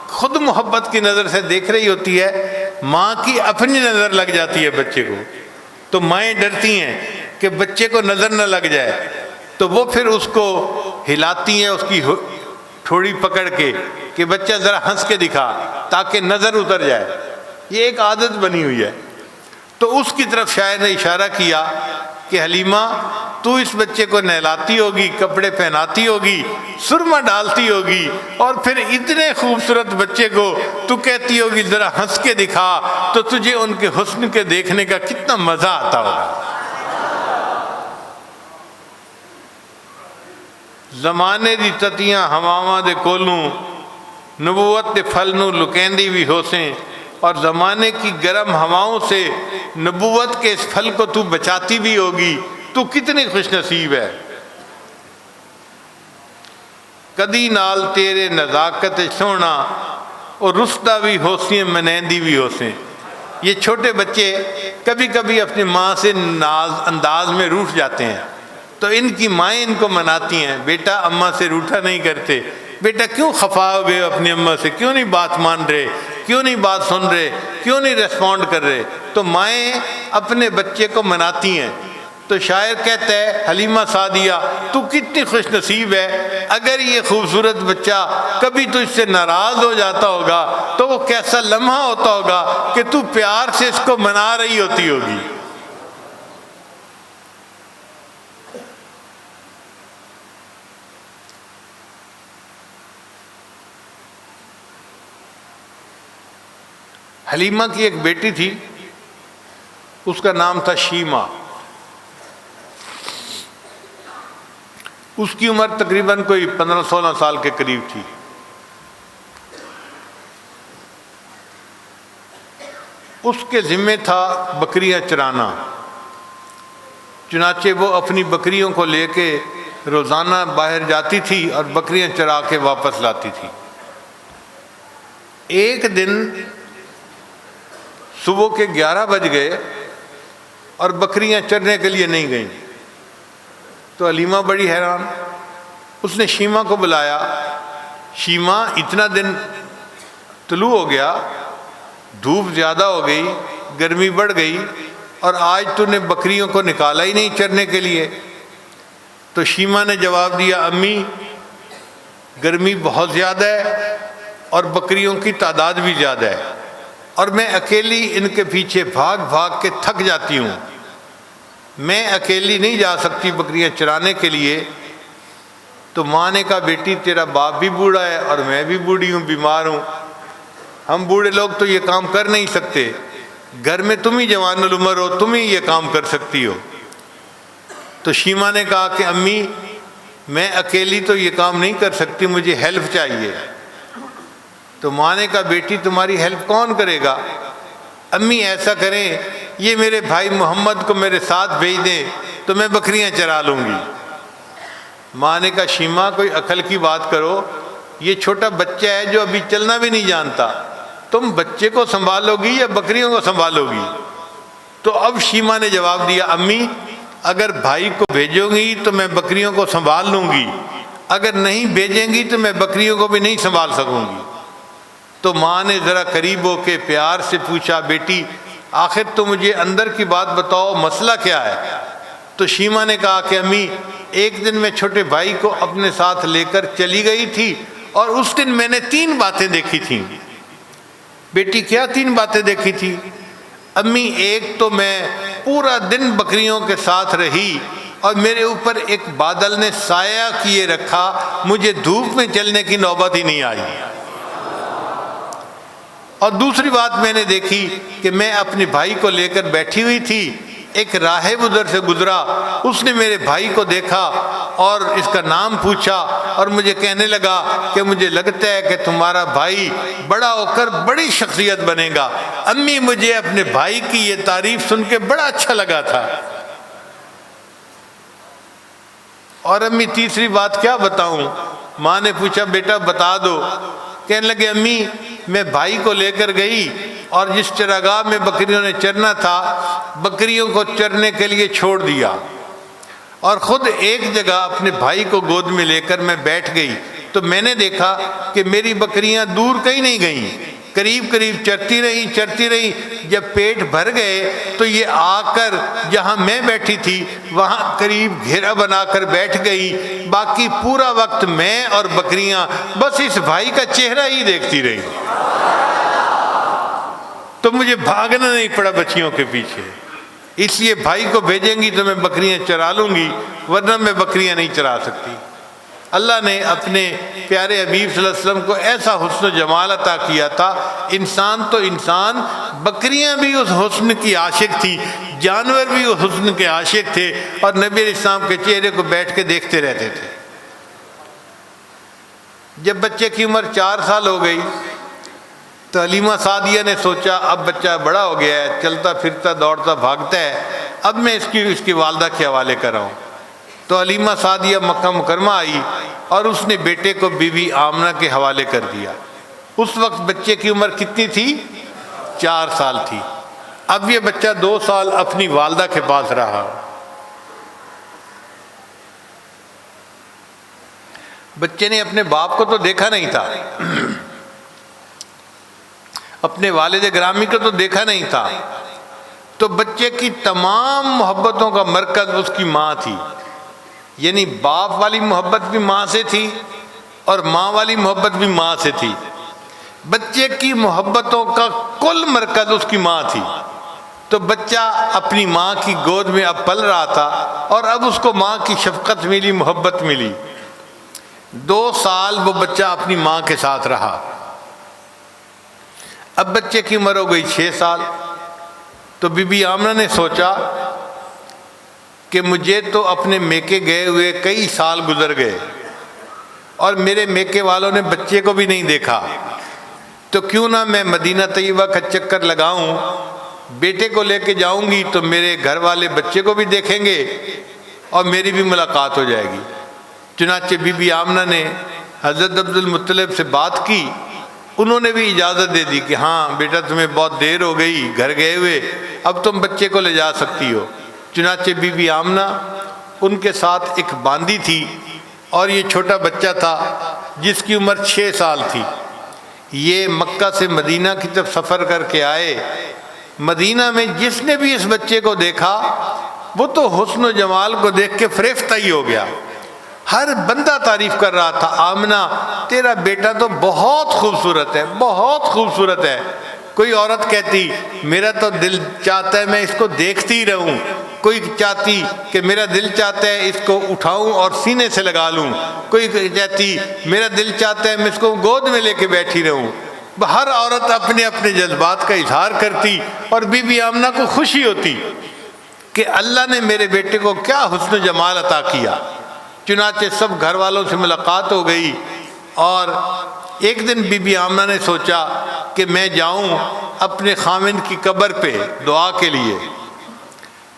خود محبت کی نظر سے دیکھ رہی ہوتی ہے، ماں کی اپنی نظر لگ جاتی ہے بچے کو، تو مائیں ڈرتی ہیں کہ بچے کو نظر نہ لگ جائے، تو وہ پھر اس کو ہلاتی ہیں اس کی تھوڑی پکڑ کے کہ بچہ ذرا ہنس کے دکھا تاکہ نظر اتر جائے۔ یہ ایک عادت بنی ہوئی ہے۔ تو اس کی طرف شاعر نے اشارہ کیا کہ حلیمہ تو اس بچے کو نہلاتی ہوگی، کپڑے پہناتی ہوگی، سرما ڈالتی ہوگی، اور پھر اتنے خوبصورت بچے کو تو کہتی ہوگی ذرا ہنس کے دکھا، تو تجھے ان کے حسن کے دیکھنے کا کتنا مزہ آتا ہوگا۔ زمانے دی تتیاں ہواواں دے کولوں، نبوت دے پھل نو لکیندی بھی ہو سے، اور زمانے کی گرم ہواؤں سے نبوت کے اس پھل کو تو بچاتی بھی ہوگی۔ تو کتنی خوش نصیب ہے۔ کدی نال تیرے نزاکت سونا اور رسدہ بھی ہو سی منیندی بھی ہو سے۔ یہ چھوٹے بچے کبھی کبھی اپنی ماں سے ناز انداز میں روٹھ جاتے ہیں، تو ان کی مائیں ان کو مناتی ہیں، بیٹا اماں سے روٹھا نہیں کرتے، بیٹا کیوں خفا ہو گئے اپنی اماں سے، کیوں نہیں بات مان رہے، کیوں نہیں بات سن رہے، کیوں نہیں ریسپونڈ کر رہے۔ تو مائیں اپنے بچے کو مناتی ہیں۔ تو شاعر کہتا ہے حلیمہ سعدیہ تو کتنی خوش نصیب ہے، اگر یہ خوبصورت بچہ کبھی تو اس سے ناراض ہو جاتا ہوگا تو وہ کیسا لمحہ ہوتا ہوگا کہ تو پیار سے اس کو منا رہی ہوتی ہوگی۔ حلیمہ کی ایک بیٹی تھی، اس کا نام تھا شیمہ۔ اس کی عمر تقریباً کوئی 15-16 سال کے قریب تھی۔ اس کے ذمے تھا بکریاں چرانا، چنانچہ وہ اپنی بکریوں کو لے کے روزانہ باہر جاتی تھی اور بکریاں چرا کے واپس لاتی تھی۔ ایک دن صبح کے 11 بج گئے اور بکریاں چرنے کے لیے نہیں گئیں، تو حلیمہ بڑی حیران، اس نے شیمہ کو بلایا، شیمہ اتنا دن طلوع ہو گیا، دھوپ زیادہ ہو گئی، گرمی بڑھ گئی، اور آج تو نے بکریوں کو نکالا ہی نہیں چرنے کے لیے۔ تو شیمہ نے جواب دیا، امی گرمی بہت زیادہ ہے اور بکریوں کی تعداد بھی زیادہ ہے، اور میں اکیلی ان کے پیچھے بھاگ بھاگ کے تھک جاتی ہوں، میں اکیلی نہیں جا سکتی بکریاں چرانے کے لیے۔ تو ماں نے کہا بیٹی تیرا باپ بھی بوڑھا ہے اور میں بھی بوڑھی ہوں، بیمار ہوں، ہم بوڑھے لوگ تو یہ کام کر نہیں سکتے، گھر میں تم ہی جوان العمر ہو، تم ہی یہ کام کر سکتی ہو۔ تو شیمہ نے کہا کہ امی میں اکیلی تو یہ کام نہیں کر سکتی، مجھے ہیلپ چاہیے۔ تو ماں نے کہا بیٹی تمہاری ہیلپ کون کرے گا؟ امی ایسا کریں یہ میرے بھائی محمد کو میرے ساتھ بھیج دیں تو میں بکریاں چرا لوں گی۔ ماں نے کہا شیمہ کوئی عقل کی بات کرو، یہ چھوٹا بچہ ہے جو ابھی چلنا بھی نہیں جانتا، تم بچے کو سنبھالو گی یا بکریوں کو سنبھالو گی؟ تو اب شیما نے جواب دیا، امی اگر بھائی کو بھیجو گی تو میں بکریوں کو سنبھال لوں گی، اگر نہیں بھیجیں گی تو میں بکریوں کو بھی نہیں سنبھال سکوں گی۔ تو ماں نے ذرا قریب ہو کے پیار سے پوچھا، بیٹی آخر تو مجھے اندر کی بات بتاؤ، مسئلہ کیا ہے؟ تو شیما نے کہا کہ امی ایک دن میں چھوٹے بھائی کو اپنے ساتھ لے کر چلی گئی تھی اور اس دن میں نے 3 باتیں دیکھی تھیں۔ بیٹی کیا 3 باتیں دیکھی تھی؟ امی ایک تو میں پورا دن بکریوں کے ساتھ رہی اور میرے اوپر ایک بادل نے سایہ کیے رکھا، مجھے دھوپ میں چلنے کی نوبت ہی نہیں آئی۔ اور دوسری بات میں نے دیکھی کہ میں اپنے بھائی کو لے کر بیٹھی ہوئی تھی، ایک راہب ادھر سے گزرا، اس نے میرے بھائی کو دیکھا اور اس کا نام پوچھا اور مجھے کہنے لگا کہ مجھے لگتا ہے کہ تمہارا بھائی بڑا ہو کر بڑی شخصیت بنے گا۔ امی مجھے اپنے بھائی کی یہ تعریف سن کے بڑا اچھا لگا تھا۔ اور امی تیسری بات کیا بتاؤں؟ ماں نے پوچھا بیٹا بتا دو۔ کہنے لگے امی میں بھائی کو لے کر گئی اور جس چراگاہ میں بکریوں نے چرنا تھا بکریوں کو چرنے کے لیے چھوڑ دیا اور خود ایک جگہ اپنے بھائی کو گود میں لے کر میں بیٹھ گئی، تو میں نے دیکھا کہ میری بکریاں دور کہیں نہیں گئیں، قریب قریب چرتی رہی۔ جب پیٹ بھر گئے تو یہ آ کر جہاں میں بیٹھی تھی وہاں قریب گھیرا بنا کر بیٹھ گئی، باقی پورا وقت میں اور بکریاں بس اس بھائی کا چہرہ ہی دیکھتی رہی۔ تو مجھے بھاگنا نہیں پڑا بچیوں کے پیچھے، اس لیے بھائی کو بھیجیں گی تو میں بکریاں چرا لوں گی، ورنہ میں بکریاں نہیں چرا سکتی۔ اللہ نے اپنے پیارے حبیب صلی اللہ علیہ وسلم کو ایسا حسن و جمال عطا کیا تھا، انسان تو انسان، بکریاں بھی اس حسن کی عاشق تھی، جانور بھی اس حسن کے عاشق تھے، اور نبی علیہ السلام کے چہرے کو بیٹھ کے دیکھتے رہتے تھے۔ جب بچے کی عمر 4 سال ہو گئی تو حلیمہ سعدیہ نے سوچا اب بچہ بڑا ہو گیا ہے، چلتا پھرتا دوڑتا بھاگتا ہے، اب میں اس کی والدہ کے حوالے کر رہا ہوں۔ تو حلیمہ سعدیہ مکہ مکرمہ آئی اور اس نے بیٹے کو بی بی آمنہ کے حوالے کر دیا۔ اس وقت بچے کی عمر کتنی تھی؟ 4 سال تھی۔ اب یہ بچہ 2 سال اپنی والدہ کے پاس رہا۔ بچے نے اپنے باپ کو تو دیکھا نہیں تھا، اپنے والد گرامی کو تو دیکھا نہیں تھا، تو بچے کی تمام محبتوں کا مرکز اس کی ماں تھی، یعنی باپ والی محبت بھی ماں سے تھی اور ماں والی محبت بھی ماں سے تھی۔ بچے کی محبتوں کا کل مرکز اس کی ماں تھی، تو بچہ اپنی ماں کی گود میں اب پل رہا تھا اور اب اس کو ماں کی شفقت ملی، محبت ملی۔ 2 سال وہ بچہ اپنی ماں کے ساتھ رہا۔ اب بچے کی عمر ہو گئی 6 سال، تو بی بی آمنہ نے سوچا کہ مجھے تو اپنے میکے گئے ہوئے کئی سال گزر گئے اور میرے میکے والوں نے بچے کو بھی نہیں دیکھا، تو کیوں نہ میں مدینہ طیبہ کا چکر لگاؤں، بیٹے کو لے کے جاؤں گی تو میرے گھر والے بچے کو بھی دیکھیں گے اور میری بھی ملاقات ہو جائے گی۔ چنانچہ بی بی آمنہ نے حضرت عبد المطلب سے بات کی، انہوں نے بھی اجازت دے دی کہ ہاں بیٹا تمہیں بہت دیر ہو گئی گھر گئے ہوئے، اب تم بچے کو لے جا سکتی ہو۔ چنانچہ بی بی آمنہ ان کے ساتھ ایک باندی تھی اور یہ چھوٹا بچہ تھا جس کی عمر 6 سال تھی۔ یہ مکہ سے مدینہ کی طرف سفر کر کے آئے۔ مدینہ میں جس نے بھی اس بچے کو دیکھا وہ تو حسن و جمال کو دیکھ کے فریفتہ ہی ہو گیا، ہر بندہ تعریف کر رہا تھا، آمنہ تیرا بیٹا تو بہت خوبصورت ہے، بہت خوبصورت ہے۔ کوئی عورت کہتی میرا تو دل چاہتا ہے میں اس کو دیکھتی رہوں، کوئی چاہتی کہ میرا دل چاہتا ہے اس کو اٹھاؤں اور سینے سے لگا لوں، کوئی کہتی میرا دل چاہتا ہے میں اس کو گود میں لے کے بیٹھی رہوں۔ ہر عورت اپنے اپنے جذبات کا اظہار کرتی اور بی بی آمنہ کو خوشی ہوتی کہ اللہ نے میرے بیٹے کو کیا حسن و جمال عطا کیا۔ چنانچہ سب گھر والوں سے ملاقات ہو گئی اور ایک دن بی بی آمنہ نے سوچا کہ میں جاؤں اپنے خاوند کی قبر پہ دعا کے لیے۔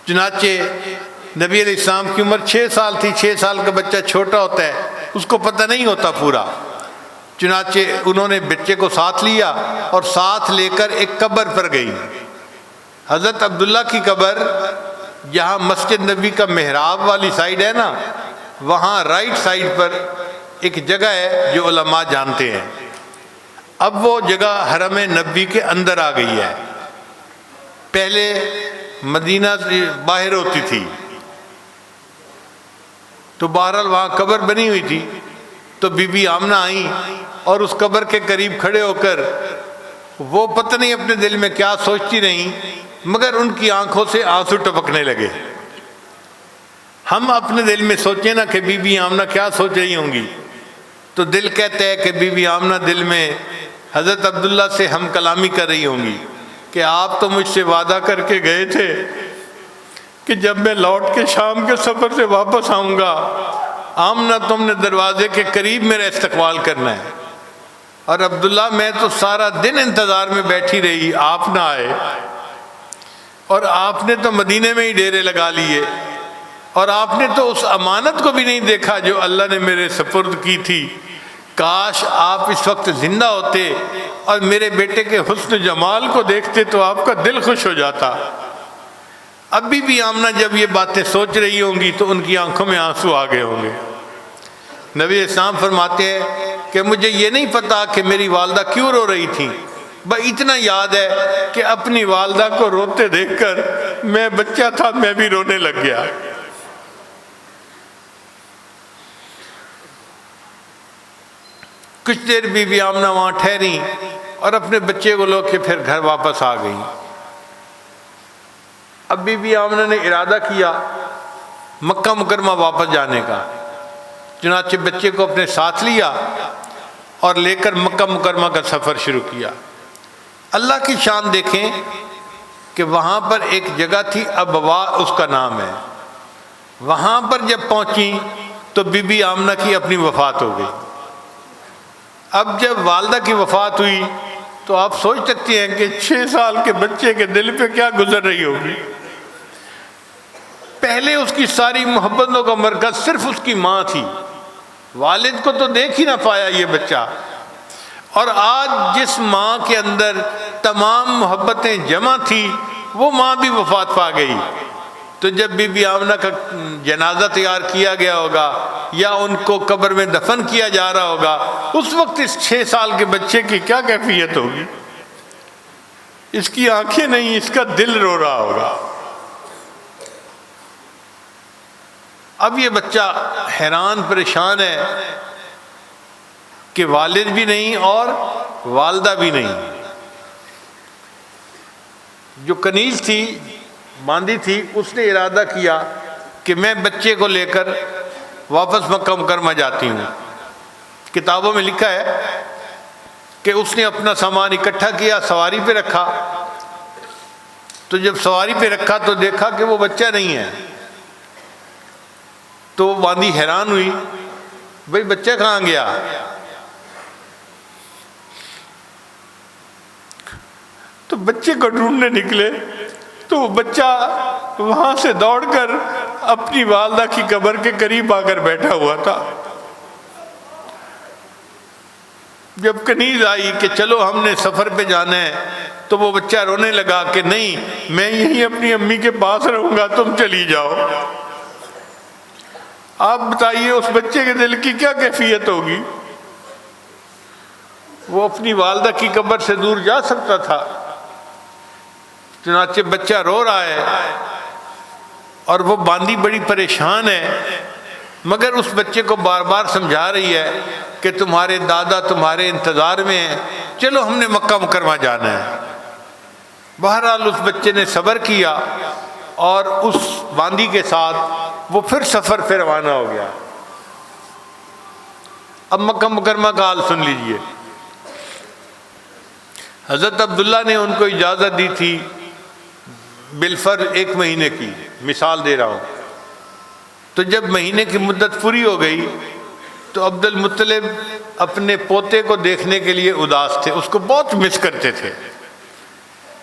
چنانچہ نبی علیہ السلام کی عمر 6 سال تھی، 6 سال کا بچہ چھوٹا ہوتا ہے، اس کو پتہ نہیں ہوتا پورا۔ چنانچہ انہوں نے بچے کو ساتھ لیا اور ساتھ لے کر ایک قبر پر گئی۔ حضرت عبداللہ کی قبر جہاں مسجد نبی کا محراب والی سائیڈ ہے نا، وہاں رائٹ سائیڈ پر ایک جگہ ہے جو علماء جانتے ہیں۔ اب وہ جگہ حرم نبی کے اندر آ گئی ہے، پہلے مدینہ سے باہر ہوتی تھی، تو بہرحال وہاں قبر بنی ہوئی تھی۔ تو بی بی آمنہ آئیں اور اس قبر کے قریب کھڑے ہو کر وہ پتہ نہیں اپنے دل میں کیا سوچتی رہیں، مگر ان کی آنکھوں سے آنسو ٹپکنے لگے۔ ہم اپنے دل میں سوچیں نا کہ بی بی آمنہ کیا سوچ رہی ہوں گی، تو دل کہتا ہے کہ بی بی آمنہ دل میں حضرت عبداللہ سے ہم کلامی کر رہی ہوں گی کہ آپ تو مجھ سے وعدہ کر کے گئے تھے کہ جب میں لوٹ کے شام کے سفر سے واپس آؤں گا، آمنہ تم نے دروازے کے قریب میرا استقبال کرنا ہے۔ اور عبداللہ میں تو سارا دن انتظار میں بیٹھی رہی، آپ نہ آئے، اور آپ نے تو مدینے میں ہی ڈیرے لگا لیے، اور آپ نے تو اس امانت کو بھی نہیں دیکھا جو اللہ نے میرے سپرد کی تھی۔ کاش آپ اس وقت زندہ ہوتے اور میرے بیٹے کے حسن جمال کو دیکھتے تو آپ کا دل خوش ہو جاتا۔ ابھی بھی آمنہ جب یہ باتیں سوچ رہی ہوں گی تو ان کی آنکھوں میں آنسو آ گئے ہوں گے۔ نبی اسلام فرماتے ہیں کہ مجھے یہ نہیں پتا کہ میری والدہ کیوں رو رہی تھی، بس اتنا یاد ہے کہ اپنی والدہ کو روتے دیکھ کر میں بچہ تھا، میں بھی رونے لگ گیا۔ کچھ دیر بی بی آمنہ وہاں ٹھہری اور اپنے بچے کو لے کے پھر گھر واپس آ گئی۔ اب بی بی آمنہ نے ارادہ کیا مکہ مکرمہ واپس جانے کا، چنانچہ بچے کو اپنے ساتھ لیا اور لے کر مکہ مکرمہ کا سفر شروع کیا۔ اللہ کی شان دیکھیں کہ وہاں پر ایک جگہ تھی، ابوا اس کا نام ہے۔ وہاں پر جب پہنچی تو بی بی آمنہ کی اپنی وفات ہو گئی۔ اب جب والدہ کی وفات ہوئی تو آپ سوچ سکتے ہیں کہ 6 سال کے بچے کے دل پہ کیا گزر رہی ہوگی۔ پہلے اس کی ساری محبتوں کا مرکز صرف اس کی ماں تھی، والد کو تو دیکھ ہی نہ پایا یہ بچہ، اور آج جس ماں کے اندر تمام محبتیں جمع تھی وہ ماں بھی وفات پا گئی۔ تو جب بی بی آمنہ کا جنازہ تیار کیا گیا ہوگا یا ان کو قبر میں دفن کیا جا رہا ہوگا، اس وقت اس 6 سال کے بچے کی کیا کیفیت ہوگی؟ اس کی آنکھیں نہیں، اس کا دل رو رہا ہوگا۔ اب یہ بچہ حیران پریشان ہے کہ والد بھی نہیں اور والدہ بھی نہیں۔ جو کنیز تھی، باندھی تھی، اس نے ارادہ کیا کہ میں بچے کو لے کر واپس مکہ مکرمہ جاتی ہوں۔ کتابوں میں لکھا ہے کہ اس نے اپنا سامان اکٹھا کیا، سواری پہ رکھا، تو جب سواری پہ رکھا تو دیکھا کہ وہ بچہ نہیں ہے، تو وہ باندھی حیران ہوئی، بھئی بچہ کہاں گیا؟ تو بچے کو ڈھونڈنے نکلے تو وہ بچہ وہاں سے دوڑ کر اپنی والدہ کی قبر کے قریب آ کر بیٹھا ہوا تھا۔ جب کنیز آئی کہ چلو ہم نے سفر پہ جانا ہے، تو وہ بچہ رونے لگا کہ نہیں، میں یہیں اپنی امی کے پاس رہوں گا، تم چلی جاؤ۔ آپ بتائیے اس بچے کے دل کی کیا کیفیت ہوگی؟ وہ اپنی والدہ کی قبر سے دور جا سکتا تھا؟ چنانچہ بچہ رو رہا ہے اور وہ باندھی بڑی پریشان ہے، مگر اس بچے کو بار بار سمجھا رہی ہے کہ تمہارے دادا تمہارے انتظار میں ہیں، چلو ہم نے مکہ مکرمہ جانا ہے۔ بہرحال اس بچے نے صبر کیا اور اس باندھی کے ساتھ وہ پھر سفر پہ روانہ ہو گیا۔ اب مکہ مکرمہ کا حال سن لیجئے۔ حضرت عبداللہ نے ان کو اجازت دی تھی بالفرض 1 مہینے کی، مثال دے رہا ہوں۔ تو جب مہینے کی مدت پوری ہو گئی تو عبد المطلب اپنے پوتے کو دیکھنے کے لیے اداس تھے، اس کو بہت مس کرتے تھے۔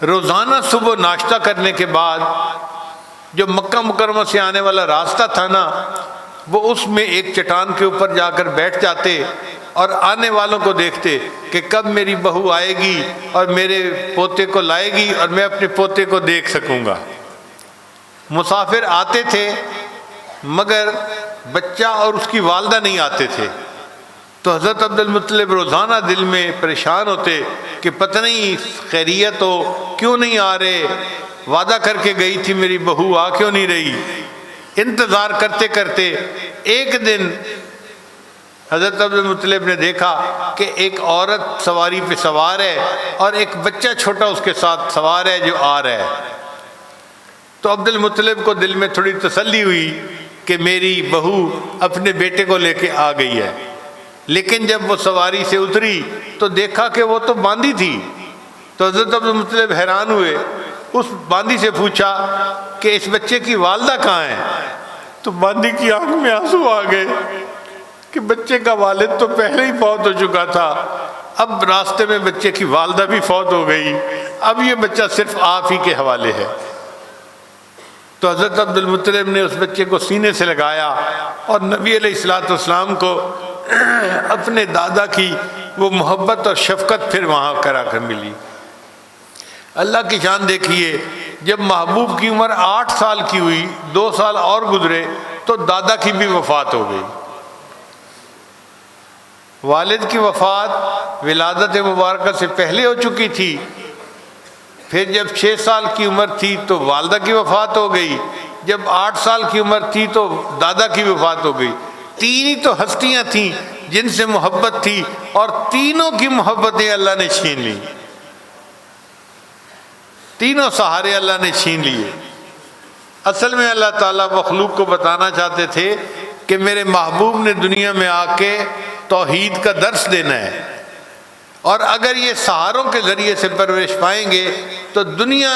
روزانہ صبح ناشتہ کرنے کے بعد جو مکہ مکرمہ سے آنے والا راستہ تھا نا، وہ اس میں ایک چٹان کے اوپر جا کر بیٹھ جاتے اور آنے والوں کو دیکھتے کہ کب میری بہو آئے گی اور میرے پوتے کو لائے گی اور میں اپنے پوتے کو دیکھ سکوں گا۔ مسافر آتے تھے مگر بچہ اور اس کی والدہ نہیں آتے تھے، تو حضرت عبد المطلب روزانہ دل میں پریشان ہوتے کہ پتہ نہیں خیریت ہو، کیوں نہیں آ رہے، وعدہ کر کے گئی تھی میری بہو، آ کیوں نہیں رہی۔ انتظار کرتے کرتے ایک دن حضرت عبد المطلب نے دیکھا کہ ایک عورت سواری پہ سوار ہے اور ایک بچہ چھوٹا اس کے ساتھ سوار ہے جو آ رہا ہے۔ تو عبد المطلب کو دل میں تھوڑی تسلی ہوئی کہ میری بہو اپنے بیٹے کو لے کے آ گئی ہے، لیکن جب وہ سواری سے اتری تو دیکھا کہ وہ تو باندھی تھی۔ تو حضرت عبد المطلب حیران ہوئے، اس باندھی سے پوچھا کہ اس بچے کی والدہ کہاں ہے؟ تو باندھی کی آنکھ میں آنسو آ گئے کہ بچے کا والد تو پہلے ہی فوت ہو چکا تھا، اب راستے میں بچے کی والدہ بھی فوت ہو گئی، اب یہ بچہ صرف آپ ہی کے حوالے ہے۔ تو حضرت عبد المطلب نے اس بچے کو سینے سے لگایا اور نبی علیہ الصلوۃ والسلام کو اپنے دادا کی وہ محبت اور شفقت پھر وہاں کرا کر ملی۔ اللہ کی شان دیکھیے، جب محبوب کی عمر 8 سال کی ہوئی، 2 سال اور گزرے تو دادا کی بھی وفات ہو گئی۔ والد کی وفات ولادت مبارکہ سے پہلے ہو چکی تھی، پھر جب 6 سال کی عمر تھی تو والدہ کی وفات ہو گئی، جب 8 سال کی عمر تھی تو دادا کی وفات ہو گئی۔ 3 ہی تو ہستیاں تھیں جن سے محبت تھی، اور تینوں کی محبتیں اللہ نے چھین لی، تینوں سہارے اللہ نے چھین لیے۔ اصل میں اللہ تعالیٰ مخلوق کو بتانا چاہتے تھے کہ میرے محبوب نے دنیا میں آ کے توحید کا درس دینا ہے، اور اگر یہ سہاروں کے ذریعے سے پرورش پائیں گے تو دنیا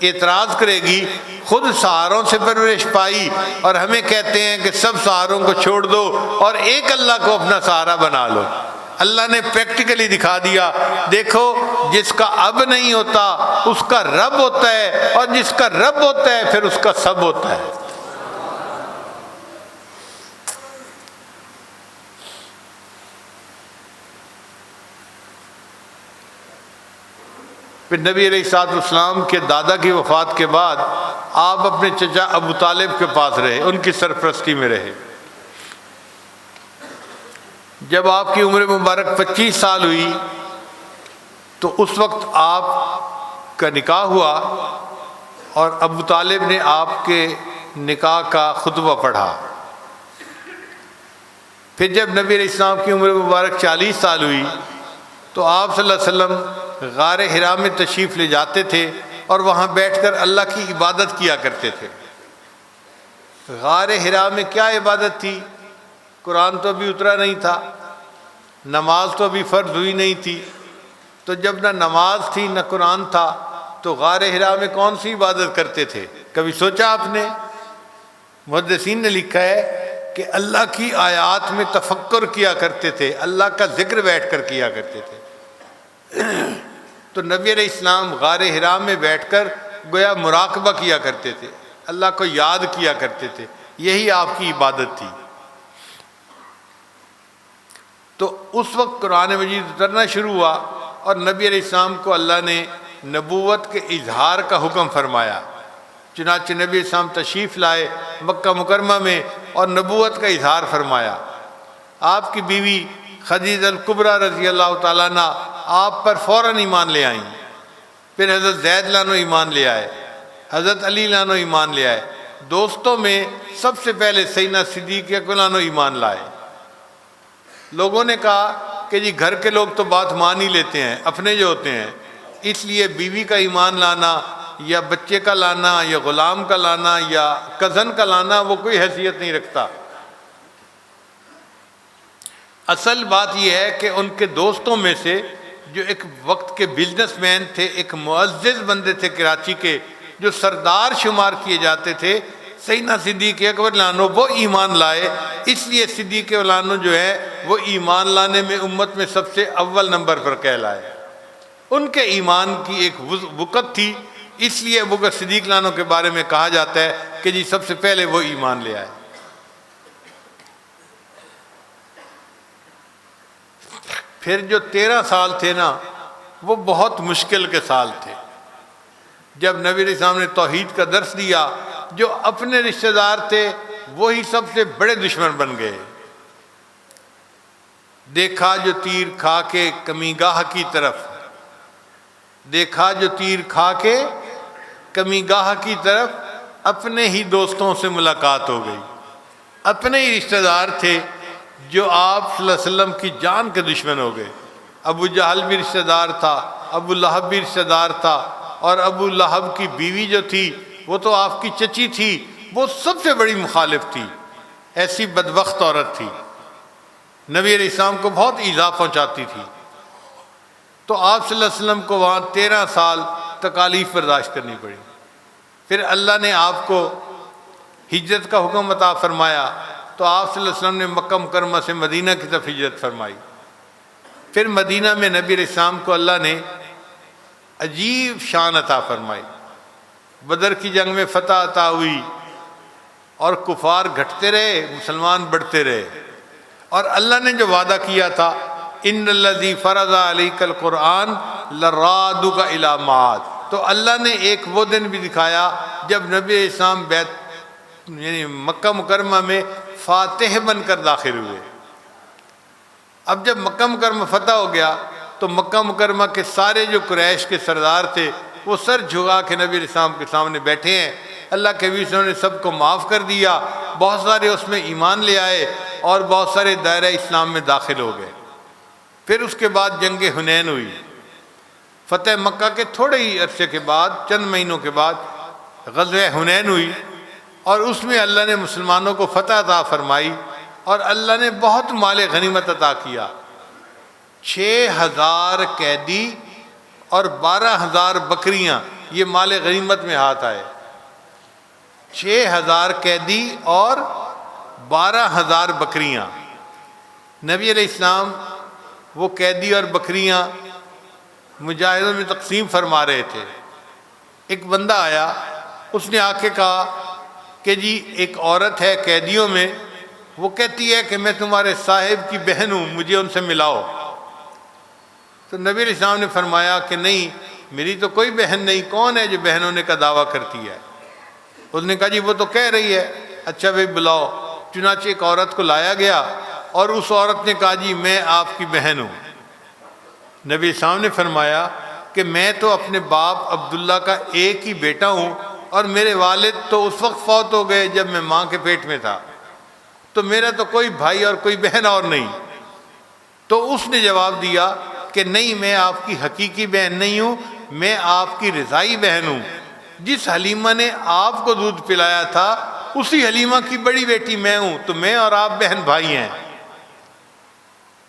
اعتراض کرے گی، خود سہاروں سے پرورش پائی اور ہمیں کہتے ہیں کہ سب سہاروں کو چھوڑ دو اور ایک اللہ کو اپنا سہارا بنا لو۔ اللہ نے پریکٹیکلی دکھا دیا، دیکھو جس کا اب نہیں ہوتا اس کا رب ہوتا ہے، اور جس کا رب ہوتا ہے پھر اس کا سب ہوتا ہے۔ پھر نبی علیہ الصلوۃ والسلام کے دادا کی وفات کے بعد آپ اپنے چچا ابو طالب کے پاس رہے، ان کی سرپرستی میں رہے۔ جب آپ کی عمر مبارک 25 سال ہوئی تو اس وقت آپ کا نکاح ہوا، اور ابو طالب نے آپ کے نکاح کا خطبہ پڑھا۔ پھر جب نبی علیہ السلام کی عمر مبارک 40 سال ہوئی تو آپ صلی اللہ علیہ وسلم غار حرا میں تشریف لے جاتے تھے اور وہاں بیٹھ کر اللہ کی عبادت کیا کرتے تھے۔ غار حرا میں کیا عبادت تھی؟ قرآن تو ابھی اترا نہیں تھا، نماز تو ابھی فرض ہوئی نہیں تھی، تو جب نہ نماز تھی نہ قرآن تھا تو غار حرا میں کون سی عبادت کرتے تھے؟ کبھی سوچا آپ نے؟ محدثین نے لکھا ہے کہ اللہ کی آیات میں تفکر کیا کرتے تھے، اللہ کا ذکر بیٹھ کر کیا کرتے تھے۔ تو نبی علیہ السلام غار حرا میں بیٹھ کر گویا مراقبہ کیا کرتے تھے، اللہ کو یاد کیا کرتے تھے، یہی آپ کی عبادت تھی۔ تو اس وقت قرآن مجید اترنا شروع ہوا اور نبی علیہ السلام کو اللہ نے نبوت کے اظہار کا حکم فرمایا۔ چنانچہ نبی علیہ السلام تشریف لائے مکہ مکرمہ میں اور نبوت کا اظہار فرمایا۔ آپ کی بیوی خدیجہ الکبریٰ رضی اللہ تعالیٰ عنہ آپ پر فوراً ایمان لے آئیں، پھر حضرت زید لانو ایمان لے آئے، حضرت علی لانو ایمان لے آئے، دوستوں میں سب سے پہلے سیدنا صدیق اکبر لانو ایمان لائے۔ لوگوں نے کہا کہ جی گھر کے لوگ تو بات مان ہی لیتے ہیں اپنے جو ہوتے ہیں، اس لیے بیوی کا ایمان لانا یا بچے کا لانا یا غلام کا لانا یا کزن کا لانا وہ کوئی حیثیت نہیں رکھتا۔ اصل بات یہ ہے کہ ان کے دوستوں میں سے جو ایک وقت کے بزنس مین تھے، ایک معزز بندے تھے کراچی کے جو سردار شمار کیے جاتے تھے، سیدنا صدیق اکبر لانو، وہ ایمان لائے۔ اس لیے صدیق لانو جو ہے وہ ایمان لانے میں امت میں سب سے اول نمبر پر کہلائے۔ ان کے ایمان کی ایک وقت تھی، اس لیے ابو بکر صدیق لانو کے بارے میں کہا جاتا ہے کہ جی سب سے پہلے وہ ایمان لے آئے۔ پھر جو 13 سال تھے نا وہ بہت مشکل کے سال تھے. جب نبی علیہ السلام نے توحید کا درس دیا، جو اپنے رشتہ دار تھے وہی سب سے بڑے دشمن بن گئے. دیکھا جو تیر کھا کے کمی گاہ کی طرف، دیکھا جو تیر کھا کے کمی گاہ کی طرف، اپنے ہی دوستوں سے ملاقات ہو گئی. اپنے ہی رشتہ دار تھے جو آپ صلی اللہ علیہ وسلم کی جان کے دشمن ہو گئے. ابو جہل بھی رشتہ دار تھا، ابو لہب بھی رشتہ دار تھا، اور ابو لہب کی بیوی جو تھی وہ تو آپ کی چچی تھی، وہ سب سے بڑی مخالف تھی. ایسی بدبخت عورت تھی، نبی علیہ السلام کو بہت ایذا پہنچاتی تھی. تو آپ صلی اللہ علیہ وسلم کو وہاں 13 سال تکالیف برداشت کرنی پڑی. پھر اللہ نے آپ کو ہجرت کا حکم عطا فرمایا تو آپ صلی اللہ علیہ وسلم نے مکہ مکرمہ سے مدینہ کی طرف ہجرت فرمائی. پھر مدینہ میں نبی علیہ السلام کو اللہ نے عجیب شان عطا فرمائی. بدر کی جنگ میں فتح عطا ہوئی اور کفار گھٹتے رہے، مسلمان بڑھتے رہے. اور اللہ نے جو وعدہ کیا تھا ان الذی فرض علیک القرآن لرادک الی معاد، تو اللہ نے ایک وہ دن بھی دکھایا جب نبی علیہ السلام یعنی مکہ مکرمہ میں فاتح بن کر داخل ہوئے. اب جب مکہ مکرمہ فتح ہو گیا تو مکہ مکرمہ کے سارے جو قریش کے سردار تھے وہ سر جھکا کے نبی علیہ السلام کے سامنے بیٹھے ہیں. اللہ کے نبی صلی اللہ علیہ وسلم نے سب کو معاف کر دیا، بہت سارے اس میں ایمان لے آئے اور بہت سارے دائرہ اسلام میں داخل ہو گئے. پھر اس کے بعد جنگ حنین ہوئی. فتح مکہ کے تھوڑے ہی عرصے کے بعد، چند مہینوں کے بعد غزوہ حنین ہوئی، اور اس میں اللہ نے مسلمانوں کو فتح عطا فرمائی اور اللہ نے بہت مال غنیمت عطا کیا. 6000 قیدی اور 12000 بکریاں یہ مال غنیمت میں ہاتھ آئے. 6000 قیدی اور 12000 بکریاں. نبی علیہ السلام وہ قیدی اور بکریاں مجاہدوں میں تقسیم فرما رہے تھے. ایک بندہ آیا، اس نے آ کے کہا کہ جی ایک عورت ہے قیدیوں میں، وہ کہتی ہے کہ میں تمہارے صاحب کی بہن ہوں، مجھے ان سے ملاؤ. تو نبی علیہ السلام نے فرمایا کہ نہیں، میری تو کوئی بہن نہیں، کون ہے جو بہن ہونے کا دعویٰ کرتی ہے؟ اس نے کہا جی وہ تو کہہ رہی ہے. اچھا بھائی بلاؤ. چنانچہ ایک عورت کو لایا گیا اور اس عورت نے کہا جی میں آپ کی بہن ہوں. نبی صاحب نے فرمایا کہ میں تو اپنے باپ عبداللہ کا ایک ہی بیٹا ہوں اور میرے والد تو اس وقت فوت ہو گئے جب میں ماں کے پیٹ میں تھا، تو میرا تو کوئی بھائی اور کوئی بہن اور نہیں. تو اس نے جواب دیا کہ نہیں، میں آپ کی حقیقی بہن نہیں ہوں، میں آپ کی رضائی بہن ہوں. جس حلیمہ نے آپ کو دودھ پلایا تھا اسی حلیمہ کی بڑی بیٹی میں ہوں، تو میں اور آپ بہن بھائی ہیں.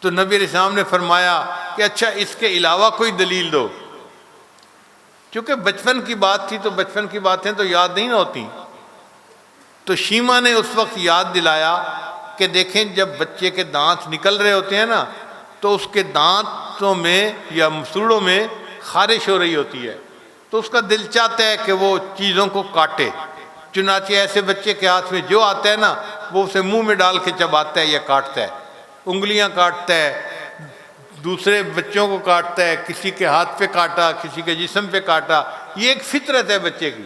تو نبی علیہ السلام نے فرمایا کہ اچھا اس کے علاوہ کوئی دلیل دو. چونکہ بچپن کی بات تھی تو بچپن کی باتیں تو یاد نہیں ہوتی. تو شیما نے اس وقت یاد دلایا کہ دیکھیں جب بچے کے دانت نکل رہے ہوتے ہیں نا تو اس کے دانتوں میں یا مسوڑوں میں خارش ہو رہی ہوتی ہے، تو اس کا دل چاہتا ہے کہ وہ چیزوں کو کاٹے. چنانچہ ایسے بچے کے ہاتھ میں جو آتا ہے نا وہ اسے منہ میں ڈال کے چباتا ہے یا کاٹتا ہے، انگلیاں کاٹتا ہے، دوسرے بچوں کو کاٹتا ہے، کسی کے ہاتھ پہ کاٹا، کسی کے جسم پہ کاٹا. یہ ایک فطرت ہے بچے کی.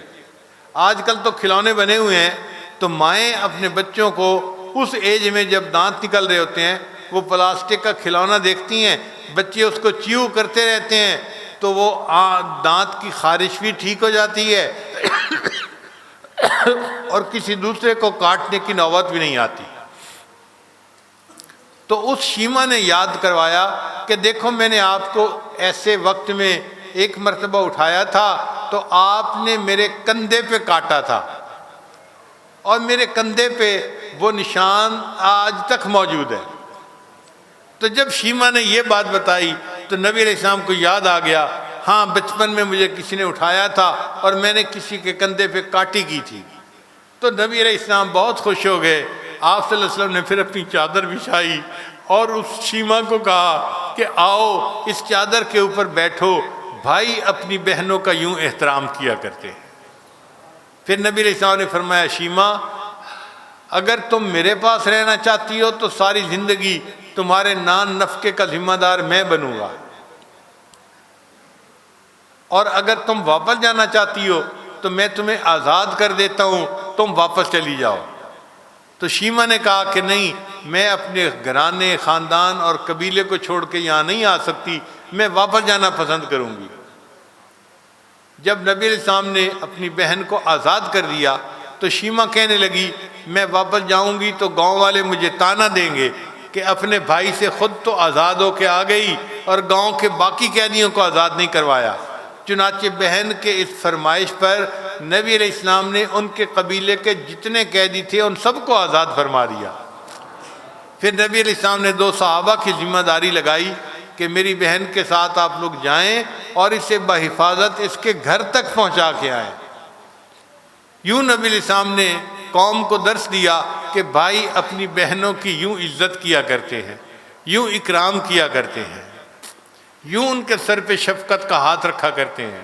آج کل تو کھلونے بنے ہوئے ہیں تو مائیں اپنے بچوں کو اس ایج میں جب دانت نکل رہے ہوتے ہیں وہ پلاسٹک کا کھلونا دیکھتی ہیں، بچے اس کو چیو کرتے رہتے ہیں تو وہ دانت کی خارش بھی ٹھیک ہو جاتی ہے اور کسی دوسرے کو کاٹنے کی نوبت بھی نہیں آتی. تو اس شیما نے یاد کروایا کہ دیکھو میں نے آپ کو ایسے وقت میں ایک مرتبہ اٹھایا تھا تو آپ نے میرے کندھے پہ کاٹا تھا اور میرے کندھے پہ وہ نشان آج تک موجود ہے. تو جب شیما نے یہ بات بتائی تو نبی علیہ السلام کو یاد آ گیا، ہاں بچپن میں مجھے کسی نے اٹھایا تھا اور میں نے کسی کے کندھے پہ کاٹی کی تھی. تو نبی علیہ السلام بہت خوش ہو گئے. آپ صلی اللہ علیہ وسلم نے پھر اپنی چادر بچھائی اور اس شیما کو کہا کہ آؤ اس چادر کے اوپر بیٹھو، بھائی اپنی بہنوں کا یوں احترام کیا کرتے. پھر نبی علیہ السلام نے فرمایا شیما اگر تم میرے پاس رہنا چاہتی ہو تو ساری زندگی تمہارے نان نفقے کا ذمہ دار میں بنوں گا، اور اگر تم واپس جانا چاہتی ہو تو میں تمہیں آزاد کر دیتا ہوں، تم واپس چلی جاؤ۔ تو شیما نے کہا کہ نہیں، میں اپنے گھرانے، خاندان اور قبیلے کو چھوڑ کے یہاں نہیں آ سکتی، میں واپس جانا پسند کروں گی۔ جب نبی علیہ السلام نے اپنی بہن کو آزاد کر دیا تو شیما کہنے لگی میں واپس جاؤں گی تو گاؤں والے مجھے تانا دیں گے کہ اپنے بھائی سے خود تو آزاد ہو کے آ گئی اور گاؤں کے باقی قیدیوں کو آزاد نہیں کروایا۔ چنانچہ بہن کے اس فرمائش پر نبی علیہ السلام نے ان کے قبیلے کے جتنے قیدی تھے ان سب کو آزاد فرما دیا۔ پھر نبی علیہ السلام نے 2 صحابہ کی ذمہ داری لگائی کہ میری بہن کے ساتھ آپ لوگ جائیں اور اسے بحفاظت اس کے گھر تک پہنچا کے آئیں۔ یوں نبی علیہ السلام نے قوم کو درس دیا کہ بھائی اپنی بہنوں کی یوں عزت کیا کرتے ہیں، یوں اکرام کیا کرتے ہیں، یوں ان کے سر پہ شفقت کا ہاتھ رکھا کرتے ہیں۔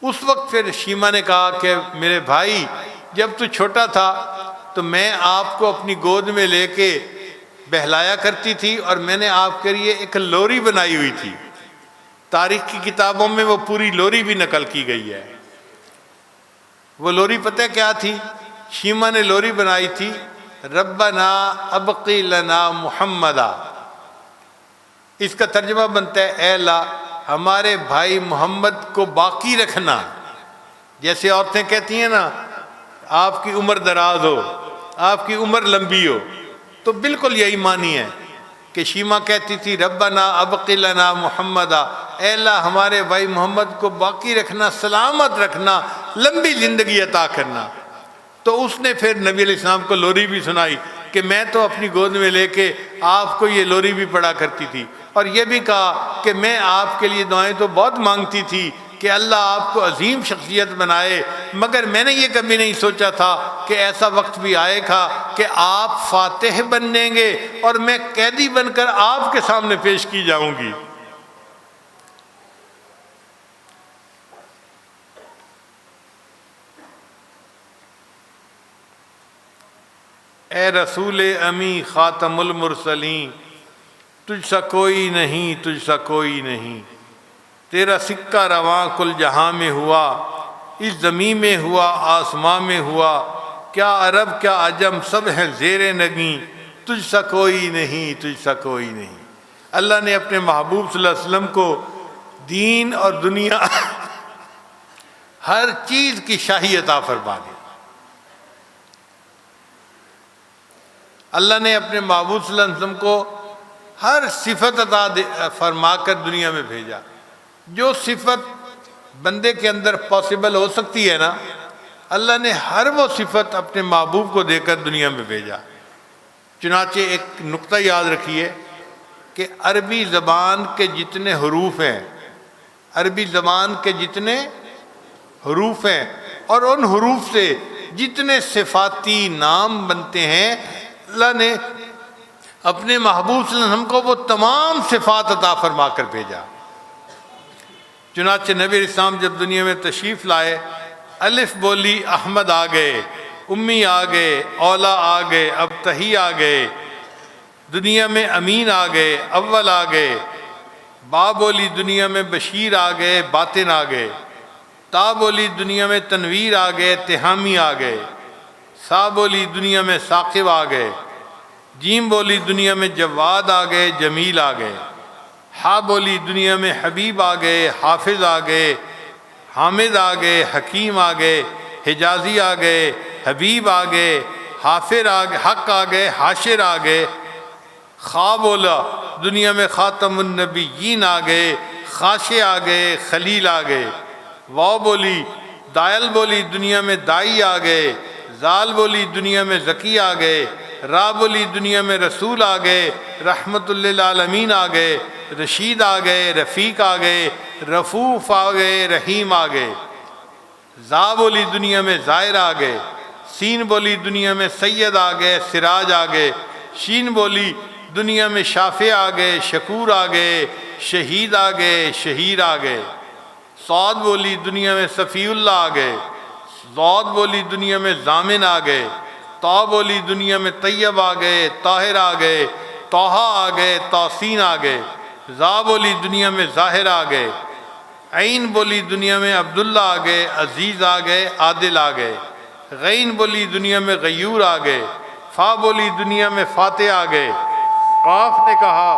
اس وقت پھر شیما نے کہا کہ میرے بھائی جب تو چھوٹا تھا تو میں آپ کو اپنی گود میں لے کے بہلایا کرتی تھی اور میں نے آپ کے لیے ایک لوری بنائی ہوئی تھی۔ تاریخ کی کتابوں میں وہ پوری لوری بھی نقل کی گئی ہے۔ وہ لوری پتہ کیا تھی؟ شیما نے لوری بنائی تھی ربنا ابقی لنا محمدا۔ اس کا ترجمہ بنتا ہے اے اللہ ہمارے بھائی محمد کو باقی رکھنا۔ جیسے عورتیں کہتی ہیں نا آپ کی عمر دراز ہو، آپ کی عمر لمبی ہو، تو بالکل یہی معنی ہے کہ شیما کہتی تھی ربنا ابقی لنا محمدا، اے اللہ ہمارے بھائی محمد کو باقی رکھنا، سلامت رکھنا، لمبی زندگی عطا کرنا۔ تو اس نے پھر نبی علیہ السلام کو لوری بھی سنائی کہ میں تو اپنی گود میں لے کے آپ کو یہ لوری بھی پڑھا کرتی تھی، اور یہ بھی کہا کہ میں آپ کے لیے دعائیں تو بہت مانگتی تھی کہ اللہ آپ کو عظیم شخصیت بنائے، مگر میں نے یہ کبھی نہیں سوچا تھا کہ ایسا وقت بھی آئے گا کہ آپ فاتح بنیں گے اور میں قیدی بن کر آپ کے سامنے پیش کی جاؤں گی۔ اے رسول امی خاتم المرسلین، تجھ سا کوئی نہیں، تجھ سا کوئی نہیں، تیرا سکہ رواں کل جہاں میں ہوا، اس زمین میں ہوا، آسمان میں ہوا، کیا عرب کیا عجم سب ہیں زیر نگیں، تجھ سا کوئی نہیں، تجھ سا کوئی نہیں۔ اللہ نے اپنے محبوب صلی اللہ علیہ وسلم کو دین اور دنیا ہر چیز کی شاہی عطا فرما دی۔ اللہ نے اپنے محبوب صلی اللہ علیہ وسلم کو ہر صفت عطا فرما کر دنیا میں بھیجا۔ جو صفت بندے کے اندر پاسبل ہو سکتی ہے نا، اللہ نے ہر وہ صفت اپنے محبوب کو دے کر دنیا میں بھیجا۔ چنانچہ ایک نقطہ یاد رکھیے کہ عربی زبان کے جتنے حروف ہیں، عربی زبان کے جتنے حروف ہیں اور ان حروف سے جتنے صفاتی نام بنتے ہیں، اللہ نے اپنے محبوب صلی اللہ علیہ وسلم کو وہ تمام صفات عطا فرما کر بھیجا۔ چنانچہ نبی علیہ السلام جب دنیا میں تشریف لائے، الف بولی احمد آ گئے، امی آ گئے، اولا آ گئے، ابتہی آ گئے، دنیا میں امین آ گئے، اول آ گئے، با بولی دنیا میں بشیر آ گئے، باطن آ گئے، تا بولی دنیا میں تنویر آ گئے، تہامی آ گئے، سا بولی دنیا میں ثاقب آ گئے، جیم بولی دنیا میں جواد آ گئے، جمیل آ گئے، ہا بولی دنیا میں حبیب آ گئے، حافظ آ گئے، حامد آ گئے، حکیم آ گئے، حجازی آ گئے، حبیب آ گئے، حافر آ گئے، حق آ گئے، حاشر آ گئے، خا بولا دنیا میں خاتم النبیین آ گئے، خاشع آ گئے، خلیل آ گئے، واو بولی دائل بولی دنیا میں دائی آ گئے، زال بولی دنیا میں زکی آ گئے، را بولی دنیا میں رسول آ گئے، رحمت للعالمین آ گئے، رشید آ گئے، رفیق آ گئے، رفوف آ گئے، رحیم آ گئے، زا بولی دنیا میں زائر آ گئے، سین بولی دنیا میں سید آ گئے، سراج آ گئے، شین بولی دنیا میں شافع آ گئے، شکور آ گئے، شہید آ گئے، شہیر آ گئے، صاد بولی دنیا میں صفی اللہ آ گئے، ضاد بولی دنیا میں ضامن آ گئے، تا بولی دنیا میں طیب آ گئے، طاہر آ گئے، طٰہٰ آ گئے، توسین آ گئے، ذا بولی دنیا میں ظاہر آ گئے، عین بولی دنیا میں عبداللہ آ گئے، عزیز آ گئے، عادل آ گئے، غین بولی دنیا میں غیور آ گئے، فا بولی دنیا میں فاتح آ گئے، قاف نے کہا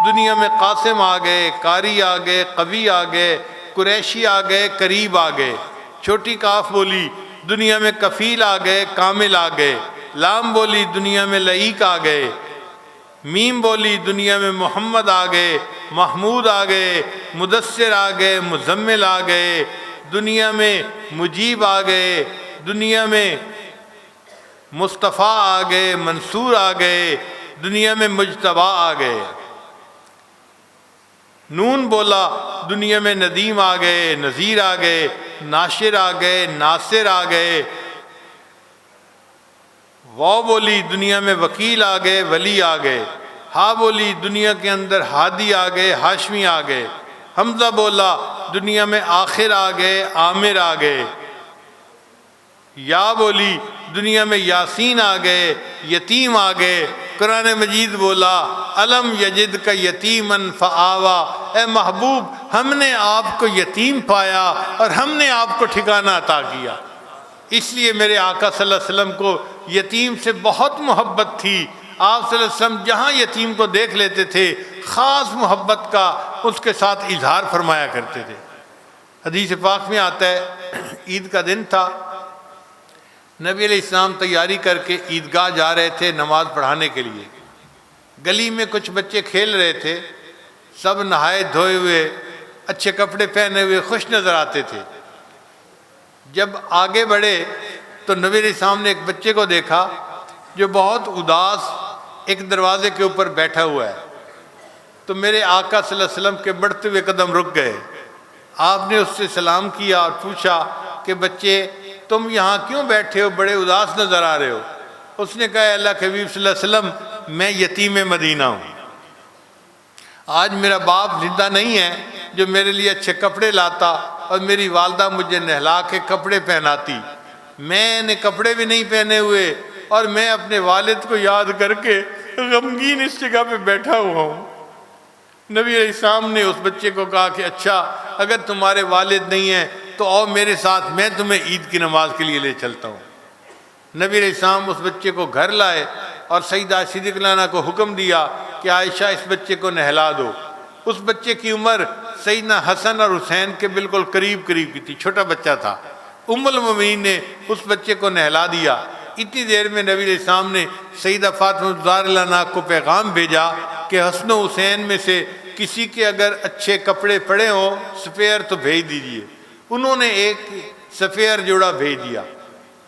دنیا میں قاسم آ گئے، قاری آ گئے، قوی آ گئے، قریشی آ گئے، قریب آ گئے، چھوٹی کاف بولی دنیا میں کفیل آ گئے، کامل آ گئے، لام بولی دنیا میں لعیق آ گئے، میم بولی دنیا میں محمد آ گئے، محمود آ گئے، مدثر آ گئے، مزمل آ گئے، دنیا میں مجیب آ گئے، دنیا میں مصطفیٰ آ گئے، منصور آ گئے، دنیا میں مجتبیٰ آ گئے، نون بولا دنیا میں ندیم آ گئے، نذیر آ گئے، ناشر آ گئے، ناصر آ گئے، واو بولی دنیا میں وکیل آ گئے، ولی آ گئے، ہا بولی دنیا کے اندر ہادی آ گئے، ہاشمی آ گئے، حمزہ بولا دنیا میں آخر آ گئے، عامر آ گئے، یا بولی دنیا میں یاسین آ گئے، یتیم آ گئے، قرآن مجید بولا الم یجد کا یتیمن فآوا، اے محبوب ہم نے آپ کو یتیم پایا اور ہم نے آپ کو ٹھکانہ عطا کیا۔ اس لیے میرے آقا صلی اللہ علیہ وسلم کو یتیم سے بہت محبت تھی۔ آپ صلی اللہ علیہ وسلم جہاں یتیم کو دیکھ لیتے تھے خاص محبت کا اس کے ساتھ اظہار فرمایا کرتے تھے۔ حدیث پاک میں آتا ہے عید کا دن تھا، نبی علیہ السلام تیاری کر کے عیدگاہ جا رہے تھے نماز پڑھانے کے لیے۔ گلی میں کچھ بچے کھیل رہے تھے، سب نہائے دھوئے ہوئے، اچھے کپڑے پہنے ہوئے، خوش نظر آتے تھے۔ جب آگے بڑھے تو نبی علیہ السلام نے ایک بچے کو دیکھا جو بہت اداس ایک دروازے کے اوپر بیٹھا ہوا ہے۔ تو میرے آقا صلی اللہ علیہ وسلم کے بڑھتے ہوئے قدم رک گئے۔ آپ نے اس سے سلام کیا اور پوچھا کہ بچے تم یہاں کیوں بیٹھے ہو، بڑے اداس نظر آ رہے ہو؟ اس نے کہا اللہ کے حبیب صلی اللہ علیہ وسلم میں یتیم مدینہ ہوں، آج میرا باپ زندہ نہیں ہے جو میرے لیے اچھے کپڑے لاتا اور میری والدہ مجھے نہلا کے کپڑے پہناتی، میں نے کپڑے بھی نہیں پہنے ہوئے اور میں اپنے والد کو یاد کر کے غمگین اس جگہ پہ بیٹھا ہوا ہوں۔ نبی علیہ السلام نے اس بچے کو کہا کہ اچھا اگر تمہارے والد نہیں ہیں تو آؤ میرے ساتھ، میں تمہیں عید کی نماز کے لیے لے چلتا ہوں۔ نبی علیہ السلام اس بچے کو گھر لائے اور سیدہ صدیقہ عنہا کو حکم دیا کہ عائشہ اس بچے کو نہلا دو۔ اس بچے کی عمر سیدنا حسن اور حسین کے بالکل قریب کی تھی، چھوٹا بچہ تھا۔ ام المومنین نے اس بچے کو نہلا دیا۔ اتنی دیر میں نبی علیہ السلام نے سیدہ فاطمہ الزہرا عنہا کو پیغام بھیجا کہ حسن و حسین میں سے کسی کے اگر اچھے کپڑے پڑے ہوں سپیئر تو بھیج دیجئے۔ انہوں نے ایک سپیئر جوڑا بھیج دیا۔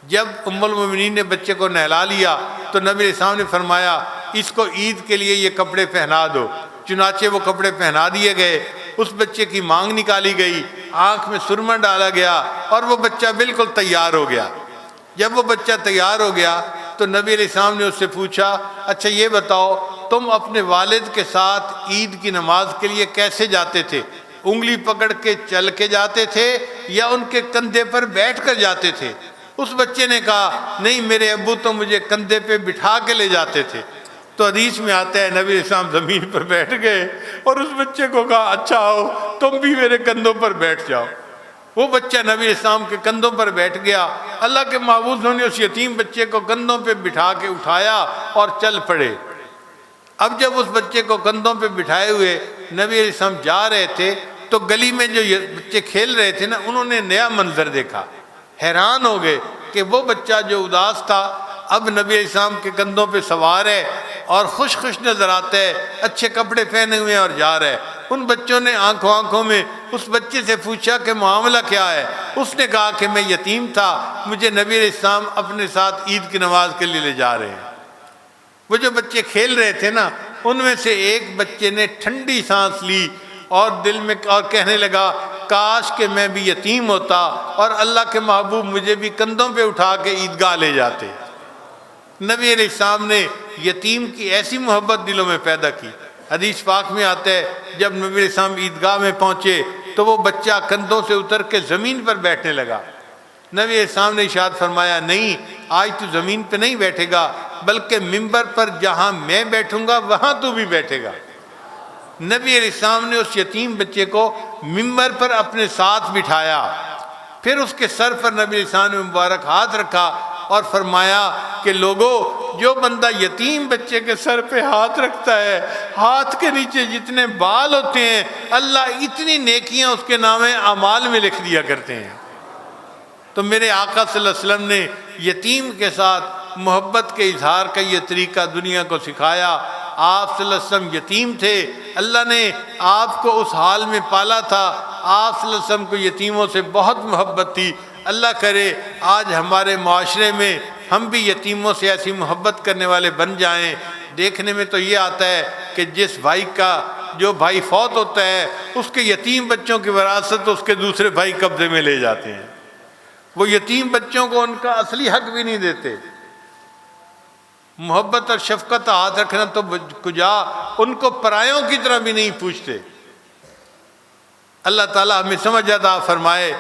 جب ام المومنین نے بچے کو نہلا لیا تو نبی علیہ السلام نے فرمایا اس کو عید کے لیے یہ کپڑے پہنا دو۔ چنانچہ وہ کپڑے پہنا دیے گئے، اس بچے کی مانگ نکالی گئی، آنکھ میں سرما ڈالا گیا اور وہ بچہ بالکل تیار ہو گیا۔ جب وہ بچہ تیار ہو گیا تو نبی علیہ السلام نے اس سے پوچھا اچھا یہ بتاؤ تم اپنے والد کے ساتھ عید کی نماز کے لیے کیسے جاتے تھے؟ انگلی پکڑ کے چل کے جاتے تھے یا ان کے کندھے پر بیٹھ کر جاتے تھے؟ اس بچے نے کہا نہیں میرے ابو تو مجھے کندھے پہ بٹھا کے لے جاتے تھے۔ تو حدیث میں آتا ہے نبی علیہ السلام زمین پر بیٹھ گئے اور اس بچے کو کہا اچھا آؤ تم بھی میرے کندھوں پر بیٹھ جاؤ۔ وہ بچہ نبی علیہ السلام کے کندھوں پر بیٹھ گیا۔ اللہ کے محبوب نے اس یتیم بچے کو کندھوں پہ بٹھا کے اٹھایا اور چل پڑے۔ اب جب اس بچے کو کندھوں پہ بٹھائے ہوئے نبی علیہ السلام جا رہے تھے تو گلی میں جو بچے کھیل رہے تھے نا انہوں نے نیا منظر دیکھا، حیران ہو گئے کہ وہ بچہ جو اداس تھا اب نبی علیہ السلام کے کندھوں پہ سوار ہے اور خوش نظر آتا ہے، اچھے کپڑے پہنے ہوئے اور جا رہا ہے۔ ان بچوں نے آنکھوں میں اس بچے سے پوچھا کہ معاملہ کیا ہے؟ اس نے کہا کہ میں یتیم تھا، مجھے نبی علیہ السلام اپنے ساتھ عید کی نماز کے لیے لے جا رہے ہیں۔ وہ جو بچے کھیل رہے تھے نا ان میں سے ایک بچے نے ٹھنڈی سانس لی اور دل میں اور کہنے لگا کاش کہ میں بھی یتیم ہوتا اور اللہ کے محبوب مجھے بھی کندھوں پہ اٹھا کے عیدگاہ لے جاتے۔ نبی علیہ السلام نے یتیم کی ایسی محبت دلوں میں پیدا کی۔ حدیث پاک میں آتا ہے جب نبی علیہ السلام عیدگاہ میں پہنچے تو وہ بچہ کندھوں سے اتر کے زمین پر بیٹھنے لگا۔ نبی علیہ السلام نے ارشاد فرمایا نہیں، آج تو زمین پہ نہیں بیٹھے گا بلکہ ممبر پر جہاں میں بیٹھوں گا وہاں تو بھی بیٹھے گا۔ نبی علیہ السلام نے اس یتیم بچے کو ممبر پر اپنے ساتھ بٹھایا، پھر اس کے سر پر نبی علیہ السلام نے مبارک ہاتھ رکھا اور فرمایا کہ لوگو، جو بندہ یتیم بچے کے سر پہ ہاتھ رکھتا ہے، ہاتھ کے نیچے جتنے بال ہوتے ہیں اللہ اتنی نیکیاں اس کے نام اعمال میں لکھ دیا کرتے ہیں۔ تو میرے آقا صلی اللہ علیہ وسلم نے یتیم کے ساتھ محبت کے اظہار کا یہ طریقہ دنیا کو سکھایا۔ آپ صلی اللہ علیہ وسلم یتیم تھے، اللہ نے آپ کو اس حال میں پالا تھا، آپ صلی اللہ علیہ وسلم کو یتیموں سے بہت محبت تھی۔ اللہ کرے آج ہمارے معاشرے میں ہم بھی یتیموں سے ایسی محبت کرنے والے بن جائیں۔ دیکھنے میں تو یہ آتا ہے کہ جس بھائی کا جو بھائی فوت ہوتا ہے اس کے یتیم بچوں کی وراثت اس کے دوسرے بھائی قبضے میں لے جاتے ہیں، وہ یتیم بچوں کو ان کا اصلی حق بھی نہیں دیتے۔ محبت اور شفقت ہاتھ رکھنا تو کجا، ان کو پرایوں کی طرح بھی نہیں پوچھتے۔ اللہ تعالیٰ ہمیں سمجھ عطا فرمائے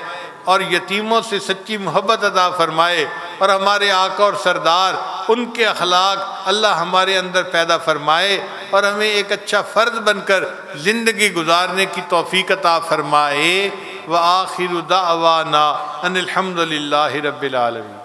اور یتیموں سے سچی محبت عطا فرمائے، اور ہمارے آقا اور سردار ان کے اخلاق اللہ ہمارے اندر پیدا فرمائے اور ہمیں ایک اچھا فرد بن کر زندگی گزارنے کی توفیق عطا فرمائے۔ وآخر دعوانا ان الحمد للہ رب العالمین۔